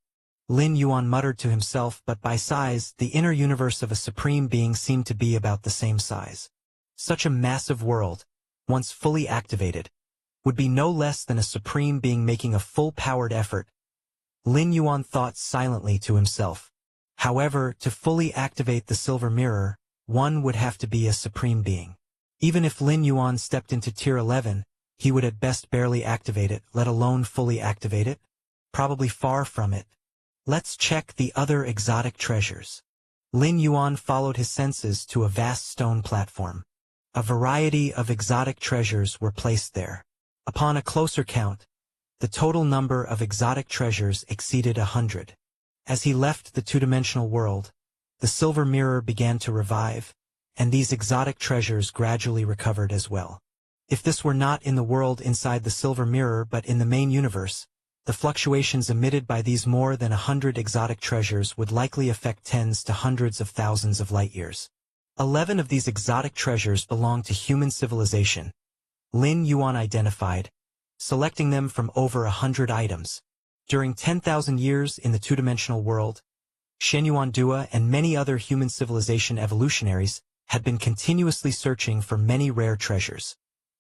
Lin Yuan muttered to himself, but by size, the inner universe of a supreme being seemed to be about the same size. Such a massive world, once fully activated, would be no less than a supreme being making a full-powered effort. Lin Yuan thought silently to himself. However, to fully activate the silver mirror, one would have to be a supreme being. Even if Lin Yuan stepped into Tier 11, he would at best barely activate it, let alone fully activate it. Probably far from it. Let's check the other exotic treasures. Lin Yuan followed his senses to a vast stone platform. A variety of exotic treasures were placed there. Upon a closer count, the total number of exotic treasures exceeded 100. As he left the two-dimensional world, the silver mirror began to revive, and these exotic treasures gradually recovered as well. If this were not in the world inside the silver mirror but in the main universe, the fluctuations emitted by these more than 100 exotic treasures would likely affect tens to hundreds of thousands of light-years. 11 of these exotic treasures belong to human civilization. Lin Yuan identified, selecting them from over 100 items. During 10,000 years in the two-dimensional world, Shenyuan Dua and many other human civilization evolutionaries had been continuously searching for many rare treasures,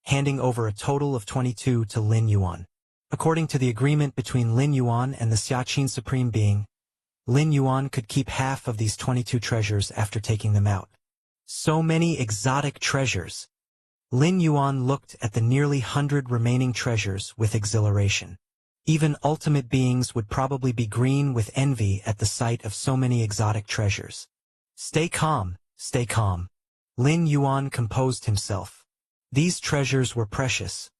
handing over a total of 22 to Lin Yuan. According to the agreement between Lin Yuan and the Xiaqin Supreme Being, Lin Yuan could keep half of these 22 treasures after taking them out. So many exotic treasures! Lin Yuan looked at the nearly 100 remaining treasures with exhilaration. Even ultimate beings would probably be green with envy at the sight of so many exotic treasures. Stay calm, stay calm. Lin Yuan composed himself. These treasures were precious,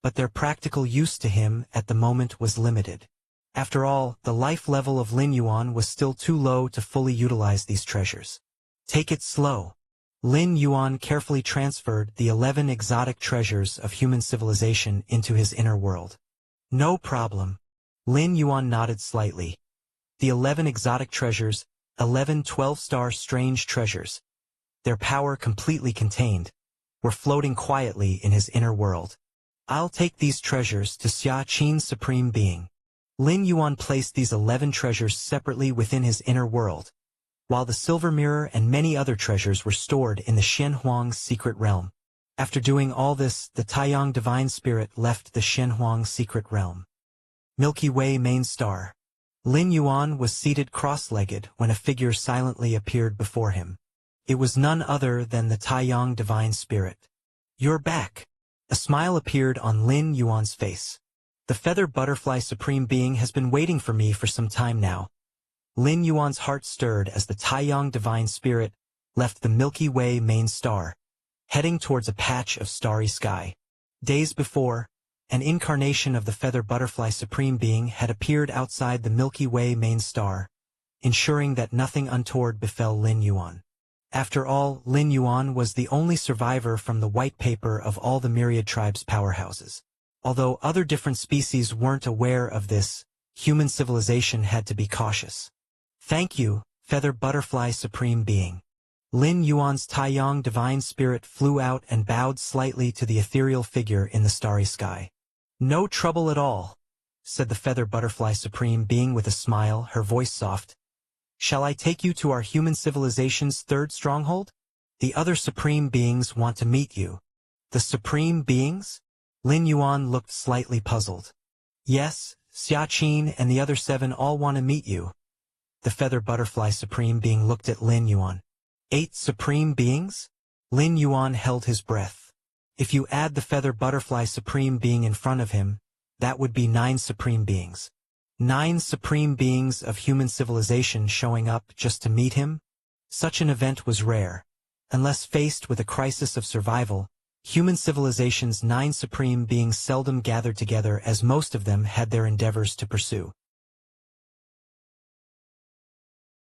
but their practical use to him at the moment was limited. After all, the life level of Lin Yuan was still too low to fully utilize these treasures. Take it slow. Lin Yuan carefully transferred the 11 exotic treasures of human civilization into his inner world. No problem. Lin Yuan nodded slightly. The 11 exotic treasures, 11 12-star strange treasures, their power completely contained, were floating quietly in his inner world. I'll take these treasures to Xiaqin's Supreme Being. Lin Yuan placed these 11 treasures separately within his inner world, while the silver mirror and many other treasures were stored in the Shenhuang's secret realm. After doing all this, the Taiyang Divine Spirit left the Shenhuang secret realm. Milky Way main star. Lin Yuan was seated cross-legged when a figure silently appeared before him. It was none other than the Taiyang Divine Spirit. You're back. A smile appeared on Lin Yuan's face. The feather butterfly Supreme Being has been waiting for me for some time now. Lin Yuan's heart stirred as the Taiyang Divine Spirit left the Milky Way main star, heading towards a patch of starry sky. Days before, an incarnation of the feather butterfly Supreme Being had appeared outside the Milky Way main star, ensuring that nothing untoward befell Lin Yuan. After all, Lin Yuan was the only survivor from the white paper of all the myriad tribes' powerhouses. Although other different species weren't aware of this, human civilization had to be cautious. Thank you, feather butterfly Supreme Being. Lin Yuan's Taiyang Divine Spirit flew out and bowed slightly to the ethereal figure in the starry sky. No trouble at all, said the feather butterfly Supreme Being with a smile, her voice soft. Shall I take you to our human civilization's third stronghold? The other Supreme Beings want to meet you. The Supreme Beings? Lin Yuan looked slightly puzzled. Yes, Xiaqin and the other 7 all want to meet you. The feather butterfly Supreme Being looked at Lin Yuan. 8 Supreme Beings? Lin Yuan held his breath. If you add the feather butterfly Supreme Being in front of him, that would be 9 Supreme Beings. 9 Supreme Beings of human civilization showing up just to meet him? Such an event was rare. Unless faced with a crisis of survival, human civilization's 9 Supreme Beings seldom gathered together, as most of them had their endeavors to pursue.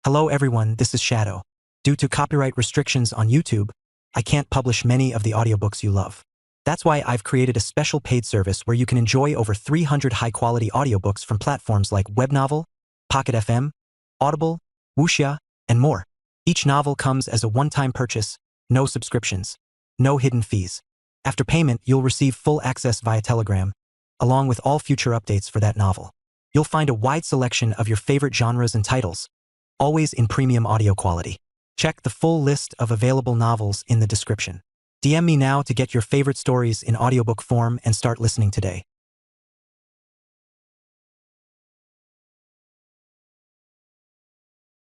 Hello everyone, this is Shadow. Due to copyright restrictions on YouTube, I can't publish many of the audiobooks you love. That's why I've created a special paid service where you can enjoy over 300 high-quality audiobooks from platforms like Webnovel, Pocket FM, Audible, Wuxia, and more. Each novel comes as a one-time purchase, no subscriptions, no hidden fees. After payment, you'll receive full access via Telegram, along with all future updates for that novel. You'll find a wide selection of your favorite genres and titles, always in premium audio quality. Check the full list of available novels in the description. DM me now to get your favorite stories in audiobook form and start listening today.